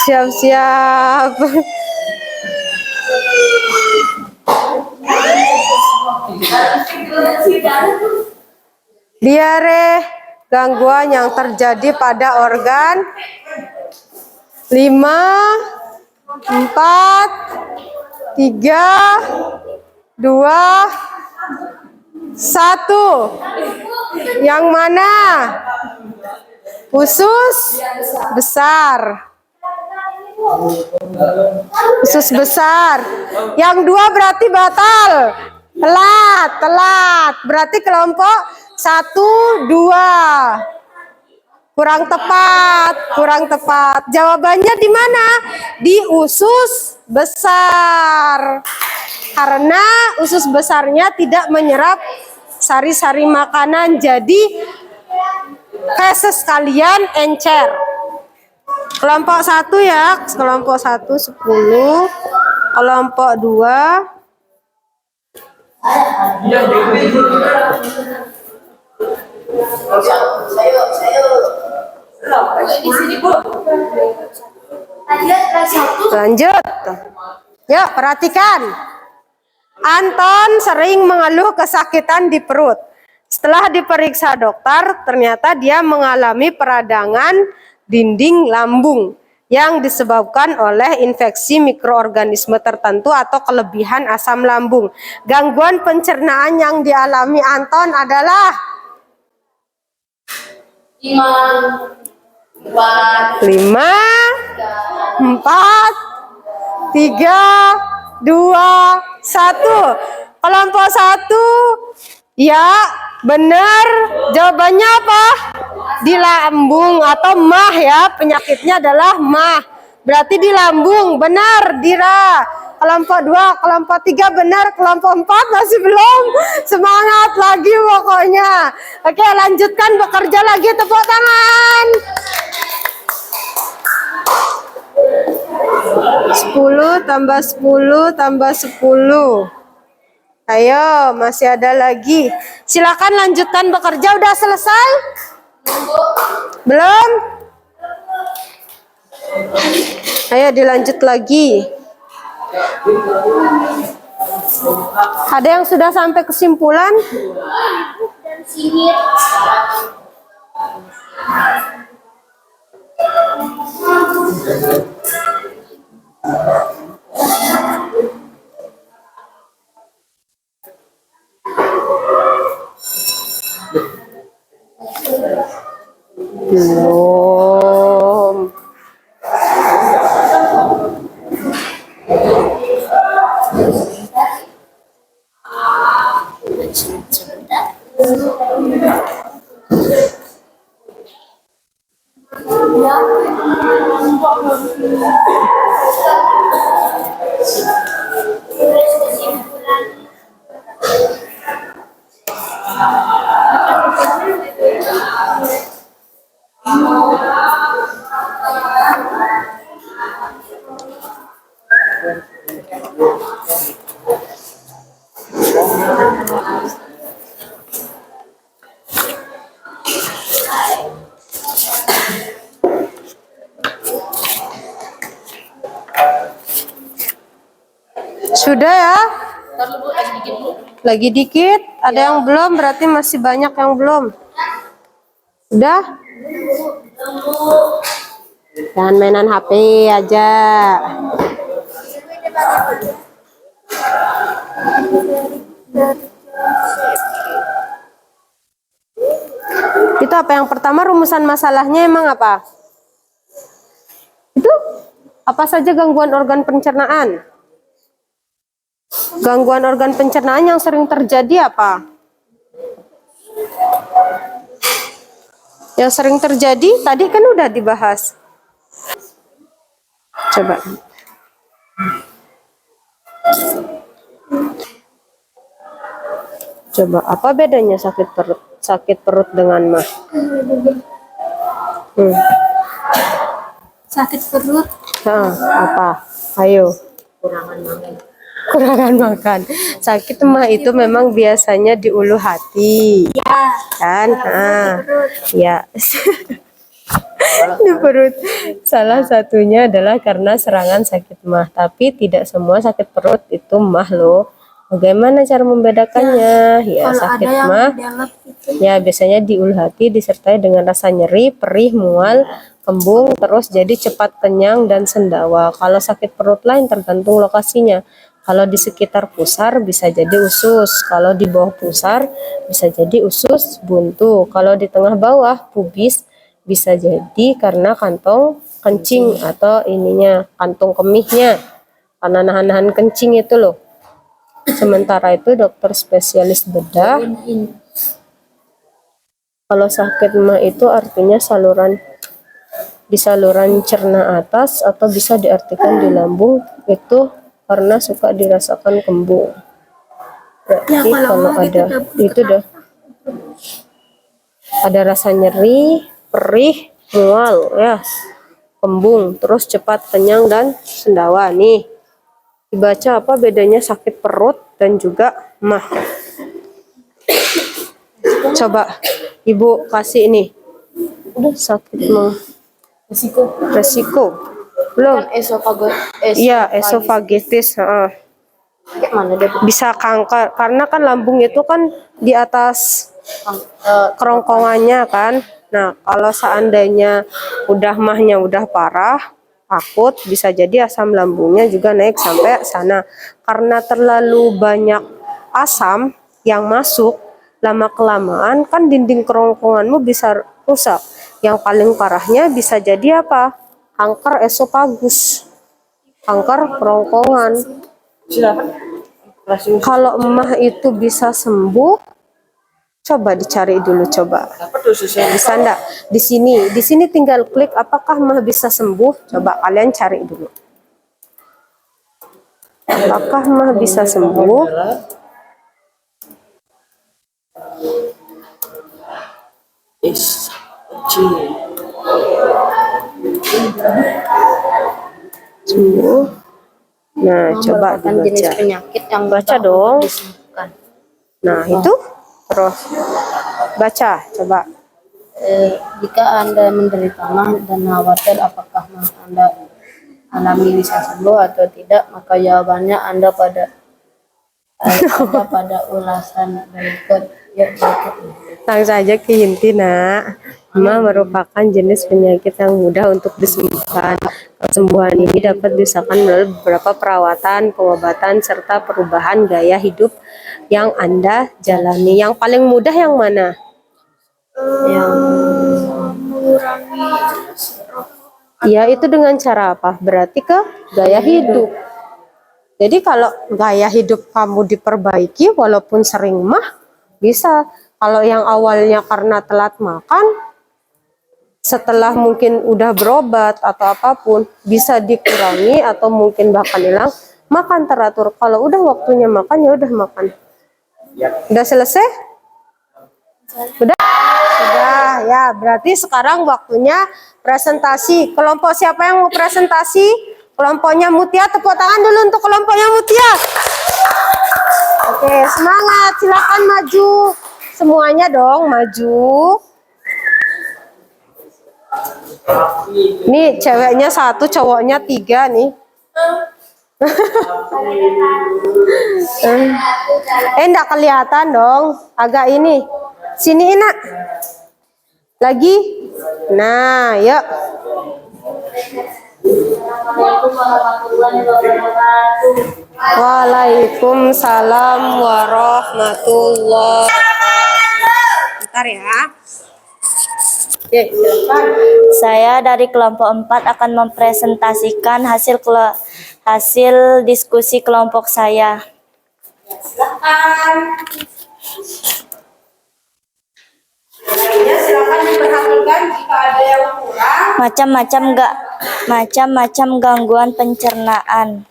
Siap-siap. Diare, gangguan yang terjadi pada organ 5, 4, 3, 2, 1. Yang mana? Usus besar. Usus besar. Yang 2 berarti batal. Telat. Berarti kelompok 1, 2. Kurang tepat. Jawabannya di mana? Di usus besar. Karena usus besarnya tidak menyerap sari-sari makanan, jadi feses kalian encer. Kelompok 1 ya, kelompok 1 10, kelompok 2 lanjut. Yuk perhatikan. Anton sering mengeluh kesakitan di perut. Setelah diperiksa dokter, ternyata dia mengalami peradangan dinding lambung yang disebabkan oleh infeksi mikroorganisme tertentu atau kelebihan asam lambung. Gangguan pencernaan yang dialami Anton adalah 5, 4, 3, 2, 1. Kelompok 1 ya benar. Jawabannya apa? Di lambung atau mah ya. Penyakitnya adalah mah. Berarti di lambung. Benar Dira. Kelompok 2, kelompok 3 benar. Kelompok 4 masih belum. Semangat lagi pokoknya. Oke, lanjutkan bekerja lagi. Tepuk tangan. 10 tambah 10 tambah 10. Ayo, masih ada lagi. Silakan lanjutkan bekerja. Udah selesai? Belum? Ayo dilanjut lagi. Ada yang sudah sampai kesimpulan? Belum. Sudah ya? Lagi dikit. Ada yang belum, berarti masih banyak yang belum. Udah? Jangan mainan HP aja. Itu apa yang pertama, rumusan masalahnya emang apa? Itu apa saja gangguan organ pencernaan? Gangguan organ pencernaan yang sering terjadi apa? Yang sering terjadi tadi kan udah dibahas. Coba. Coba, apa bedanya sakit perut? Sakit perut dengan mah? Sakit perut Nah, apa? Ayo. Kurangan makan. Sakit mah itu memang biasanya di ulu hati. Kan? Nah, ya. Di perut. Salah satunya adalah karena serangan sakit mah. Tapi tidak semua sakit perut itu mah loh. Bagaimana cara membedakannya? Ya, kalau sakit ada yang mah dianggap itu ya biasanya di ulu hati disertai dengan rasa nyeri, perih, mual, kembung, terus jadi cepat kenyang dan sendawa. Kalau sakit perut lain tergantung lokasinya. Kalau di sekitar pusar bisa jadi usus. Kalau di bawah pusar bisa jadi usus buntu. Kalau di tengah bawah pubis bisa jadi karena kantong kencing atau ininya kantung kemihnya. Karena nahan-nahan kencing itu loh. Sementara itu dokter spesialis bedah kalau sakit mah itu artinya di saluran cerna atas atau bisa diartikan di lambung itu karena suka dirasakan kembung. Berarti kalau ada itu dah ada rasa nyeri, perih, mual ya, kembung, terus cepat kenyang dan sendawa nih. Dibaca apa bedanya sakit perut dan juga mah. Coba Ibu kasih ini. Sakit mah. Resiko. Belum. Iya, esofagitis. Bisa kanker karena kan lambung itu kan di atas kerongkongannya kan. Nah, kalau seandainya mahnya udah parah, takut bisa jadi asam lambungnya juga naik sampai sana. Karena terlalu banyak asam yang masuk, lama-kelamaan kan dinding kerongkonganmu bisa rusak. Yang paling parahnya bisa jadi apa? Kanker esofagus, kanker kerongkongan. Kalau emah itu bisa sembuh, coba dicari dulu coba. Bisa enggak? Di sini tinggal klik apakah mah bisa sembuh. Coba kalian cari dulu. Apakah mah bisa sembuh? Sembuh. Nah, coba dibaca. Penyakit yang Baca dong. Nah, itu terus baca, coba. Jika Anda menderita mah dan khawatir apakah mah Anda alami bisa sembuh atau tidak, maka jawabannya Anda pada ulasan berikut. Ya, berikut. Langsung saja ke inti, nak. Mah merupakan jenis penyakit yang mudah untuk disembuhkan. Kesembuhan ini dapat diusahakan melalui beberapa perawatan, pengobatan, serta perubahan gaya hidup yang Anda jalani. Yang paling mudah yang mana? Yang Ya, itu dengan cara apa? Berarti ke gaya hidup. Jadi kalau gaya hidup kamu diperbaiki, walaupun sering mah, bisa. Kalau yang awalnya karena telat makan, setelah mungkin udah berobat atau apapun, bisa dikurangi atau mungkin bahkan hilang. Makan teratur. Kalau udah waktunya makan, ya udah makan. Udah selesai? Udah? Sudah, ya. Berarti sekarang waktunya presentasi. Kelompok siapa yang mau presentasi? Kelompoknya Mutia, tepuk tangan dulu untuk kelompoknya Mutia. Oke, semangat. Silakan maju. Semuanya dong, maju. Nih, ceweknya 1, cowoknya 3 nih. Enggak kelihatan dong. Agak ini. Sini, Ina. Lagi. Nah, yuk. Waalaikumsalam warahmatullahi wabarakatuh. Bentar ya. Saya dari kelompok 4 akan mempresentasikan hasil diskusi kelompok saya. Lainnya silakan diperhatikan jika ada yang kurang. Macam-macam gangguan pencernaan.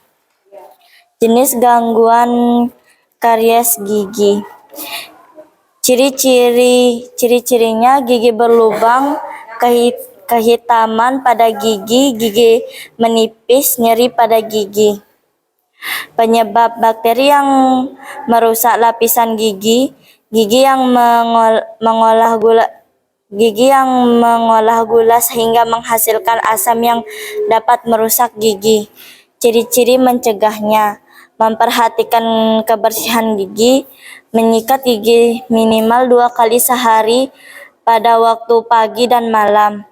Jenis gangguan karies gigi. Ciri-cirinya gigi berlubang, kehitaman pada gigi menipis, nyeri pada gigi. Penyebab bakteri yang merusak lapisan gigi yang mengolah gula sehingga menghasilkan asam yang dapat merusak gigi. Ciri-ciri mencegahnya: memperhatikan kebersihan gigi, menyikat gigi minimal 2 kali sehari pada waktu pagi dan malam,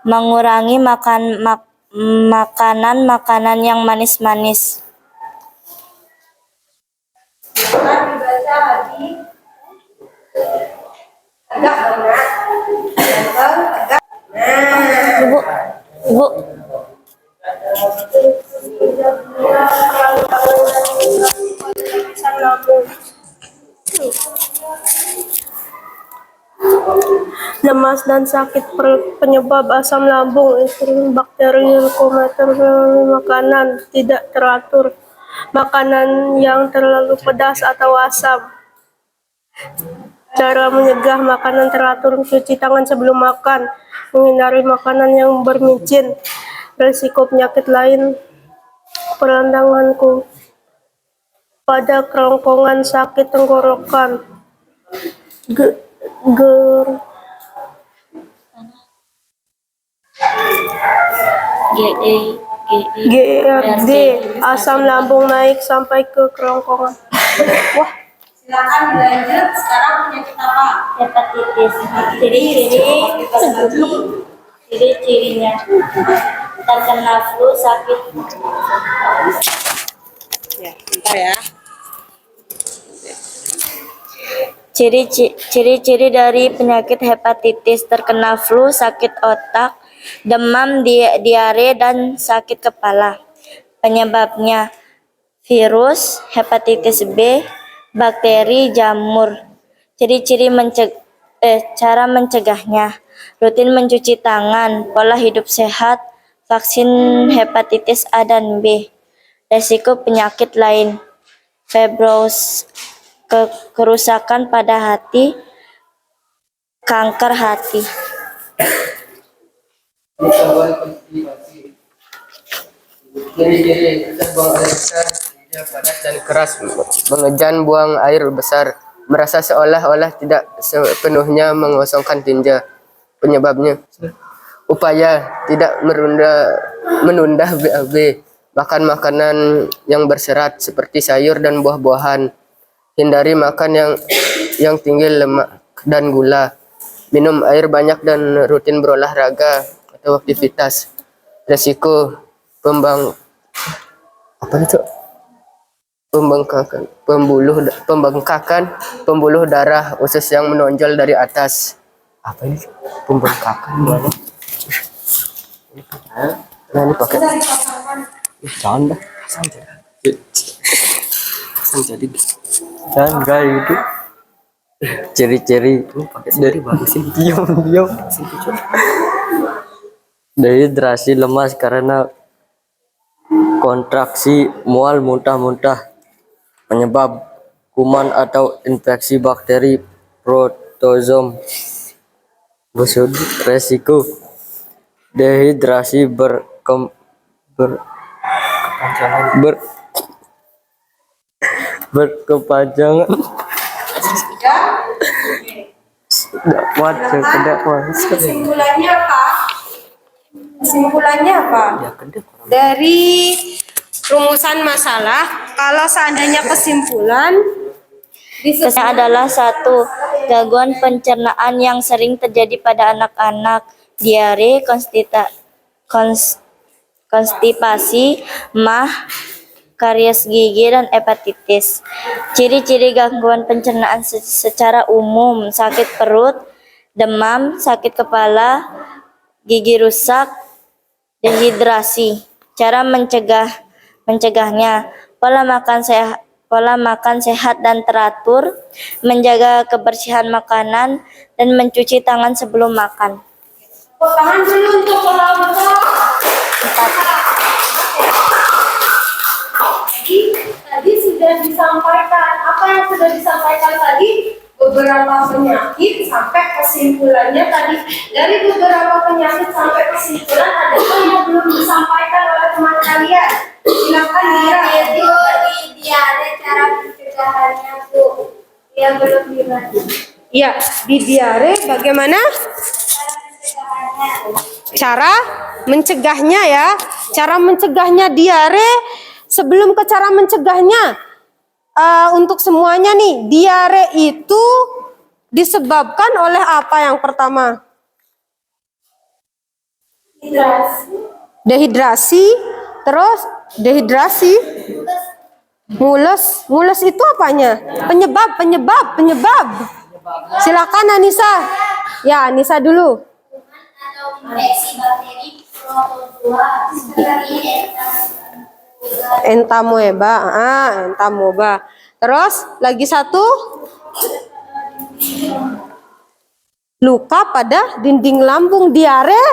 mengurangi makanan yang manis-manis. Silakan dibaca lagi. Tegak dong, Nak. Ganteng, tegak. Nah. Ibu, Lemas dan sakit perut penyebab asam lambung, bakteri Helicobacter pylori, makanan tidak teratur, makanan yang terlalu pedas atau asam. Cara mencegah makanan teratur: cuci tangan sebelum makan, menghindari makanan yang bermicin. Risiko penyakit lain: peradangan pada kerongkongan, sakit tenggorokan, GERD, asam lambung naik sampai ke kerongkongan. Silakan dilanjut. Sekarang penyakit apa? hepatitis. Ciri-cirinya terkena flu, sakit. Bentar ya. Ciri-ciri dari penyakit hepatitis: terkena flu, sakit otak, demam, diare, dan sakit kepala. Penyebabnya: virus, hepatitis B, bakteri, jamur. Cara mencegahnya: rutin mencuci tangan, pola hidup sehat, vaksin hepatitis A dan B. Resiko penyakit lain: fibrosis, kerusakan pada hati, kanker hati. Ciri-ciri buang air besar, tinja padat dan keras, mengejan buang air besar, merasa seolah-olah tidak sepenuhnya mengosongkan tinja. Penyebabnya: upaya tidak menunda BAB, makan makanan yang berserat seperti sayur dan buah-buahan, hindari makan yang tinggi lemak dan gula, minum air banyak dan rutin berolahraga atau aktivitas. Resiko pembengkakan pembuluh darah usus yang menonjol dari atas. Apa ini? Pembengkakan mana? Nah, ini pakai. Jangan dah. Jadi jangan gaya itu. Ciri-ciri dari bagusin diam. Dehidrasi, lemas karena kontraksi, mual, muntah-muntah. Penyebab: kuman atau infeksi bakteri protozoom. Resiko: dehidrasi berkepanjangan. Kesimpulannya apa? Dari rumusan masalah, kalau seandainya kesimpulan Adalah 1. Gangguan pencernaan yang sering terjadi pada anak-anak: diare, konstipasi, MAH, karies gigi, dan hepatitis. Ciri-ciri gangguan pencernaan secara umum: sakit perut, demam, sakit kepala, gigi rusak, dehidrasi. Cara mencegahnya: pola makan sehat dan teratur, menjaga kebersihan makanan, dan mencuci tangan sebelum makan. Tangan dulu untuk kelompok. Tadi sudah disampaikan, apa yang sudah disampaikan tadi? Beberapa penyakit sampai kesimpulannya tadi. Dari beberapa penyakit sampai kesimpulan, ada yang belum disampaikan oleh teman kalian? Silakan Dira. Itu di diare cara pencegahannya, Bu. Yang belum dibahas. Iya, di diare bagaimana cara mencegahnya ya? Cara mencegahnya diare. Sebelum ke cara mencegahnya, untuk semuanya nih, diare itu disebabkan oleh apa yang pertama? Dehidrasi. Terus dehidrasi, mules itu apanya? Penyebab. Silakan Anissa. Ya, Anissa dulu. Infeksi bakteri protozoa seperti Entamoeba. Entamoeba. Terus lagi satu, luka pada dinding lambung, diare.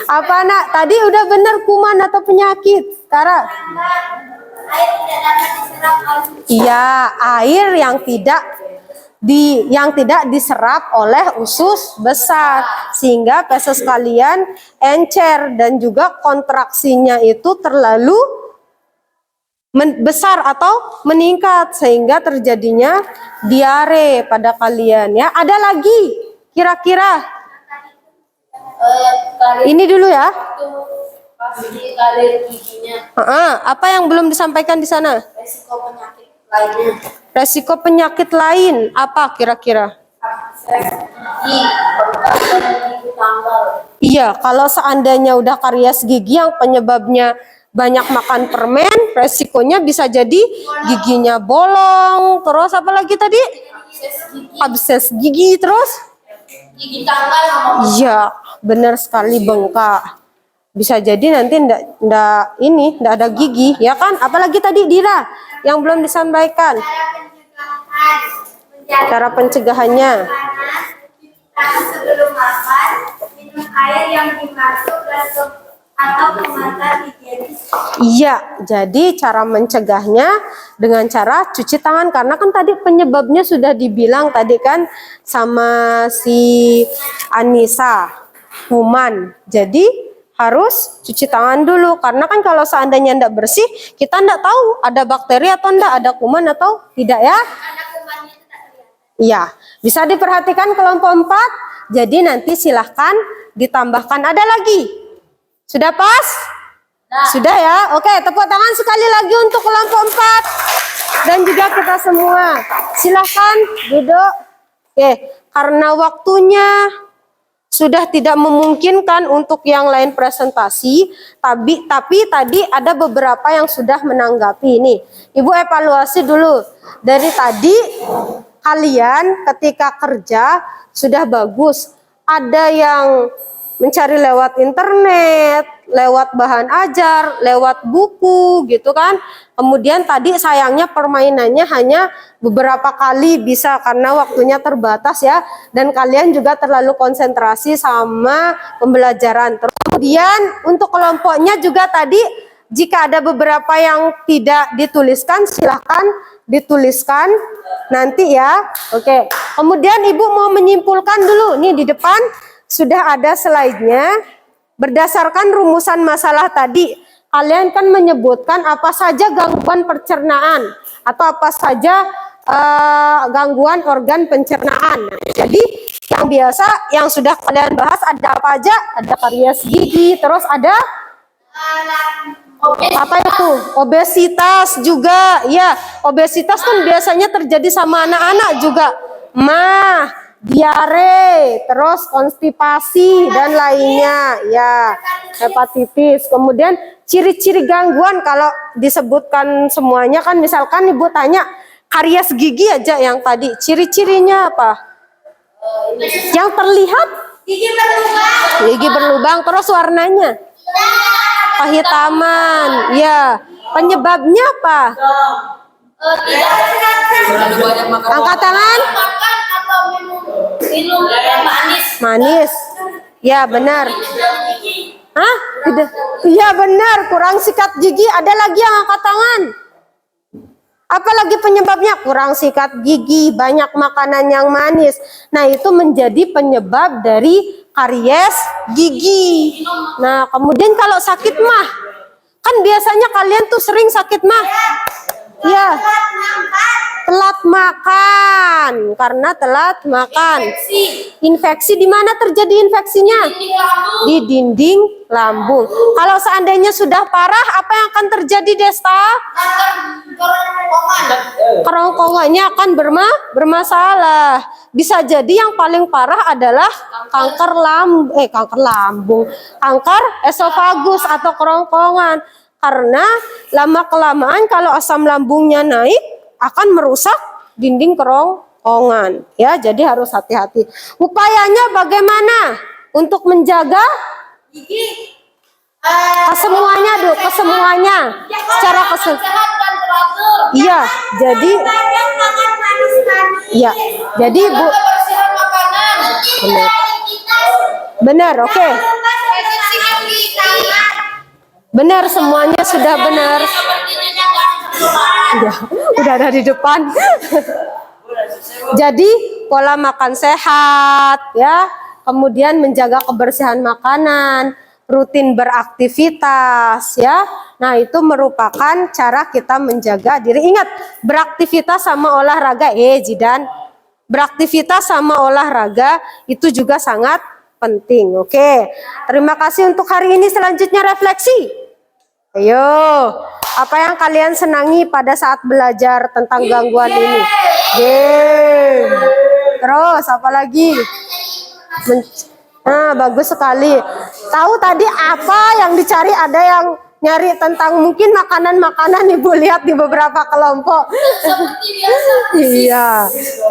Apa nak? Tadi udah bener kuman atau penyakit, Tara? air tidak dapat diserap oleh Iya, air yang tidak diserap oleh usus besar, sehingga feses kalian encer dan juga kontraksinya itu terlalu besar atau meningkat sehingga terjadinya diare pada kalian ya. Ada lagi kira-kira? Ini dulu ya. pasti karir giginya, Apa yang belum disampaikan di sana? resiko penyakit lainnya, Resiko penyakit lain apa kira-kira? gigi, gigi tanggal, Iya, kalau seandainya udah karies gigi yang penyebabnya banyak makan permen, resikonya bisa jadi giginya bolong. Terus apa lagi tadi? Abses gigi. Terus? gigi tanggal, Iya, benar sekali bengkak. Bisa jadi nanti ndak ada gigi, ya kan? Apalagi tadi Dira yang belum disampaikan. Cara pencegahannya. sebelum makan, minum air yang dimasuk atau kemasan higienis. Iya, jadi cara mencegahnya dengan cara cuci tangan, karena kan tadi penyebabnya sudah dibilang tadi kan sama si Anissa, kuman. Jadi harus cuci tangan dulu, karena kan kalau seandainya tidak bersih, kita tidak tahu ada bakteri atau tidak, ada kuman atau tidak ya. Iya, bisa diperhatikan kelompok 4. Jadi nanti silahkan ditambahkan. Ada lagi? Sudah pas? Sudah ya? Oke, tepuk tangan sekali lagi untuk kelompok 4. Dan juga kita semua. Silahkan duduk. Oke, karena waktunya sudah tidak memungkinkan untuk yang lain presentasi, tapi tadi ada beberapa yang sudah menanggapi ini. Ibu evaluasi dulu. Dari tadi kalian ketika kerja sudah bagus. Ada yang mencari lewat internet, lewat bahan ajar, lewat buku gitu kan. Kemudian tadi sayangnya permainannya hanya beberapa kali bisa karena waktunya terbatas ya. Dan kalian juga terlalu konsentrasi sama pembelajaran. Kemudian untuk kelompoknya juga tadi jika ada beberapa yang tidak dituliskan silahkan dituliskan nanti ya. Oke. Kemudian Ibu mau menyimpulkan dulu. Nih di depan sudah ada slide-nya. Berdasarkan rumusan masalah tadi, kalian kan menyebutkan apa saja gangguan pencernaan atau apa saja gangguan organ pencernaan. Jadi yang biasa yang sudah kalian bahas ada apa aja? Ada karies gigi, terus ada apa itu? Obesitas juga. Ya, obesitas kan biasanya terjadi sama anak-anak juga. Diare, terus konstipasi dan lainnya. Ya, hepatitis. Kemudian ciri-ciri gangguan kalau disebutkan semuanya kan misalkan Ibu tanya karies gigi aja yang tadi. Ciri-cirinya apa? Yang terlihat gigi berlubang, terus warnanya kehitaman, ya. Penyebabnya apa? Terlalu banyak makan. Angkat tangan. Makan atau minum yang manis. Manis. Ya, benar. Hah? Tidak. Iya, benar. Kurang sikat gigi. Ada lagi yang angkat tangan? Apalagi penyebabnya? Kurang sikat gigi, banyak makanan yang manis. Nah, itu menjadi penyebab dari karies gigi. Nah, kemudian kalau sakit mah, kan biasanya kalian tuh sering sakit mah. Ya, telat makan. Karena telat makan. Infeksi di mana terjadi infeksinya? Di dinding lambung. Kalau seandainya sudah parah, apa yang akan terjadi, Desta? Kerongkongannya akan bermasalah. Bisa jadi yang paling parah adalah kanker lambung, kanker esofagus atau kerongkongan. Karena lama-kelamaan kalau asam lambungnya naik akan merusak dinding kerongkongan. Ya, jadi harus hati-hati. Upayanya bagaimana untuk menjaga kesemuanya, Duk, kesemuanya secara Iya, jadi iya, jadi Bu. Benar, oke. Benar, semuanya sudah benar. Udah ada di depan. Jadi pola makan sehat, ya, kemudian menjaga kebersihan makanan, rutin beraktivitas, ya. Nah, itu merupakan cara kita menjaga diri. Ingat, beraktivitas sama olahraga, Jidan. Beraktivitas sama olahraga itu juga sangat penting. Oke. Terima kasih untuk hari ini. Selanjutnya refleksi. Ayo, apa yang kalian senangi pada saat belajar tentang gangguan ini? Game. Terus apa lagi? Nah, bagus sekali. Tahu tadi apa yang dicari? Ada yang nyari tentang mungkin makanan-makanan, Ibu lihat di beberapa kelompok. Seperti biasa. Iya,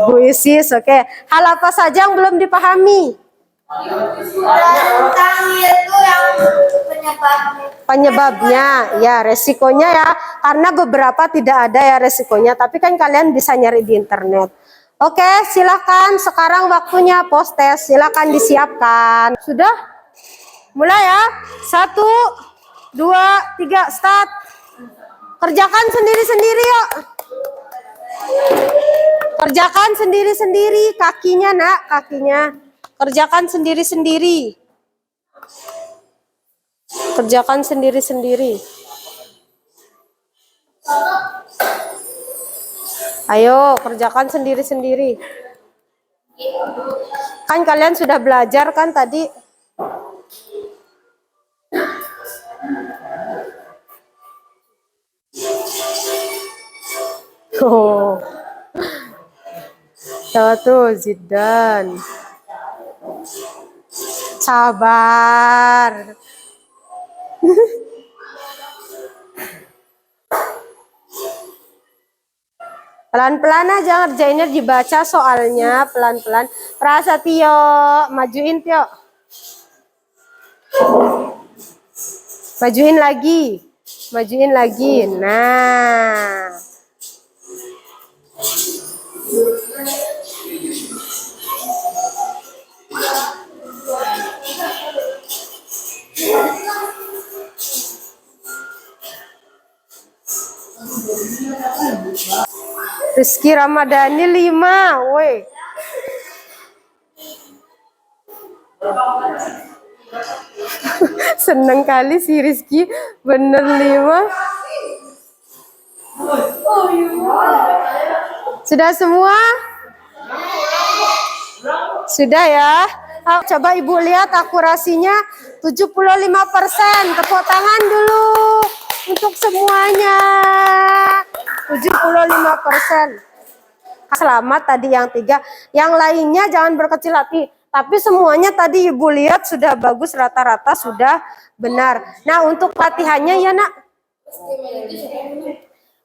Bu Isis. Oke. Hal apa saja yang belum dipahami? Tentang itu yang Penyebabnya, ya, resikonya ya, karena beberapa tidak ada ya resikonya, tapi kan kalian bisa nyari di internet. Oke, silakan sekarang waktunya post test, silakan disiapkan. Sudah? Mulai ya. 1, 2, 3, start. Kerjakan sendiri-sendiri yuk. Kerjakan sendiri-sendiri, kakinya nak, kakinya. Kerjakan sendiri-sendiri. Kerjakan sendiri-sendiri. Ayo, kerjakan sendiri-sendiri. Kan kalian sudah belajar kan tadi? Oh. Tuh, Zidan. Sabar. Pelan-pelan aja ngerjainnya, dibaca soalnya pelan-pelan. Prasetyo, majuin Tio. Majuin lagi. Majuin lagi. Nah. Rizky Ramadhani 5, woi. Seneng kali si Rizky, bener 5. Sudah semua? Sudah ya. Coba Ibu lihat akurasinya 75%. Tepuk tangan dulu untuk semuanya. 75%. Selamat tadi yang 3. Yang lainnya jangan berkecil hati. Tapi semuanya tadi Ibu lihat sudah bagus, rata-rata sudah benar. Nah, untuk latihannya ya nak.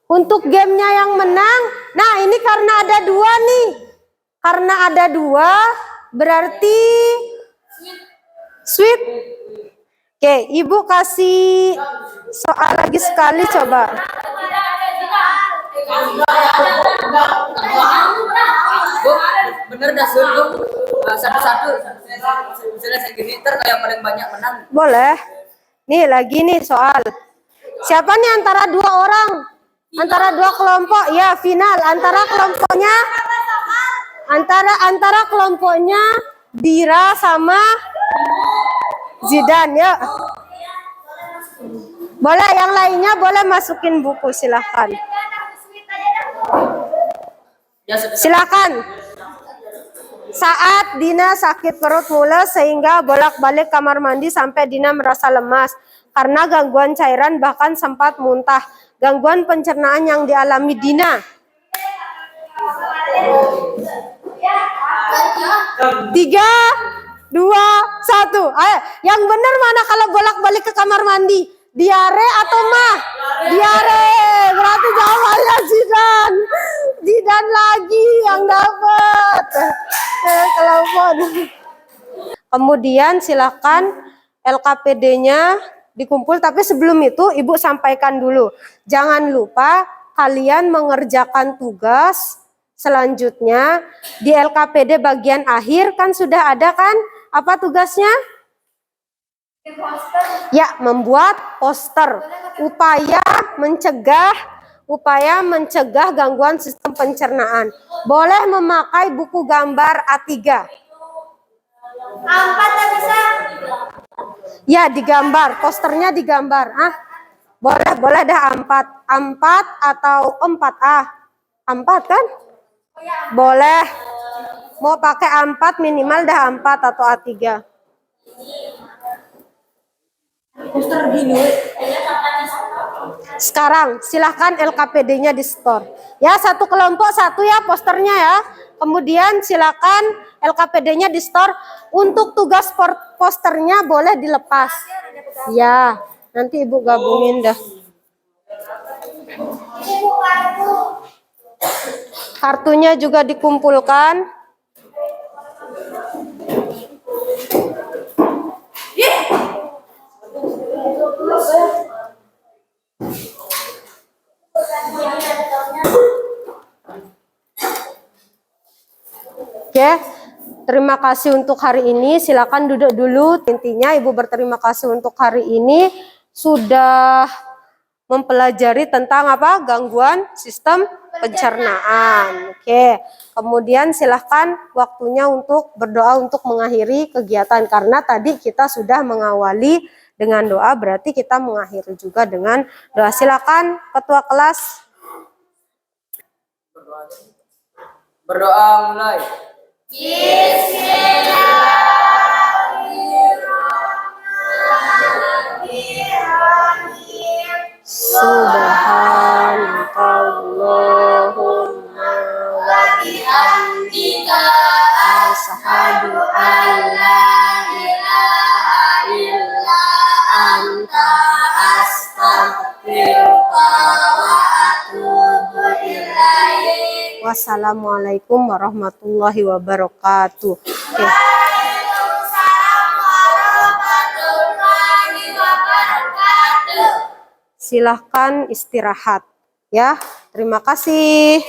Untuk gamenya yang menang. Nah, ini karena ada 2 nih. Karena ada 2 berarti sweet. Oke, Ibu kasih soal lagi sekali coba. Bu, bener dah Sun, Bu. Satu-satu. Misalnya segini, ntar kayak paling banyak menang. Boleh. Nih lagi nih soal. Siapa nih antara dua orang? Antara dua kelompok? Ya, final. Antara kelompoknya Dira sama Zidan ya. Boleh yang lainnya boleh masukin buku silahkan. Ya, satu-satu. Silakan. Saat Dina sakit perut mules sehingga bolak-balik kamar mandi sampai Dina merasa lemas karena gangguan cairan bahkan sempat muntah. Gangguan pencernaan yang dialami Dina. 3, 2, 1. Ayo, yang benar mana kalau bolak-balik ke kamar mandi? Diare atau mah? Diare. Berarti jawabannya Zidan. Zidan lagi yang dapat. Telepon. Kemudian silakan LKPD-nya dikumpul, tapi sebelum itu Ibu sampaikan dulu. Jangan lupa kalian mengerjakan tugas selanjutnya di LKPD bagian akhir kan sudah ada kan? Apa tugasnya? Ya, membuat poster. Upaya mencegah gangguan sistem pencernaan. Boleh memakai buku gambar A3. A4 bisa. Ya, digambar, posternya digambar. Boleh dah A4 atau 4A. A4 kan? Boleh. Mau pakai A4 minimal dah A4 atau A3. Sekarang silahkan LKPD-nya di store. Ya, satu kelompok satu ya posternya ya. Kemudian silakan LKPD-nya di store. Untuk tugas posternya boleh dilepas. Ya, nanti Ibu gabungin dah. Kartunya juga dikumpulkan. Oke, terima kasih untuk hari ini. Silakan duduk dulu. Intinya Ibu berterima kasih untuk hari ini sudah mempelajari tentang apa? Gangguan sistem pencernaan. Oke, kemudian silahkan waktunya untuk berdoa untuk mengakhiri kegiatan. Karena tadi kita sudah mengawali dengan doa, berarti kita mengakhiri juga dengan doa. Silakan Ketua kelas. Berdoa mulai. Subhanakallahumma wa bihamdika asyhadu an la ilaha illa anta astaghfiruka wa atubu ilaik. Wassalamualaikum warahmatullahi wabarakatuh. Oke. Silahkan istirahat ya. Terima kasih.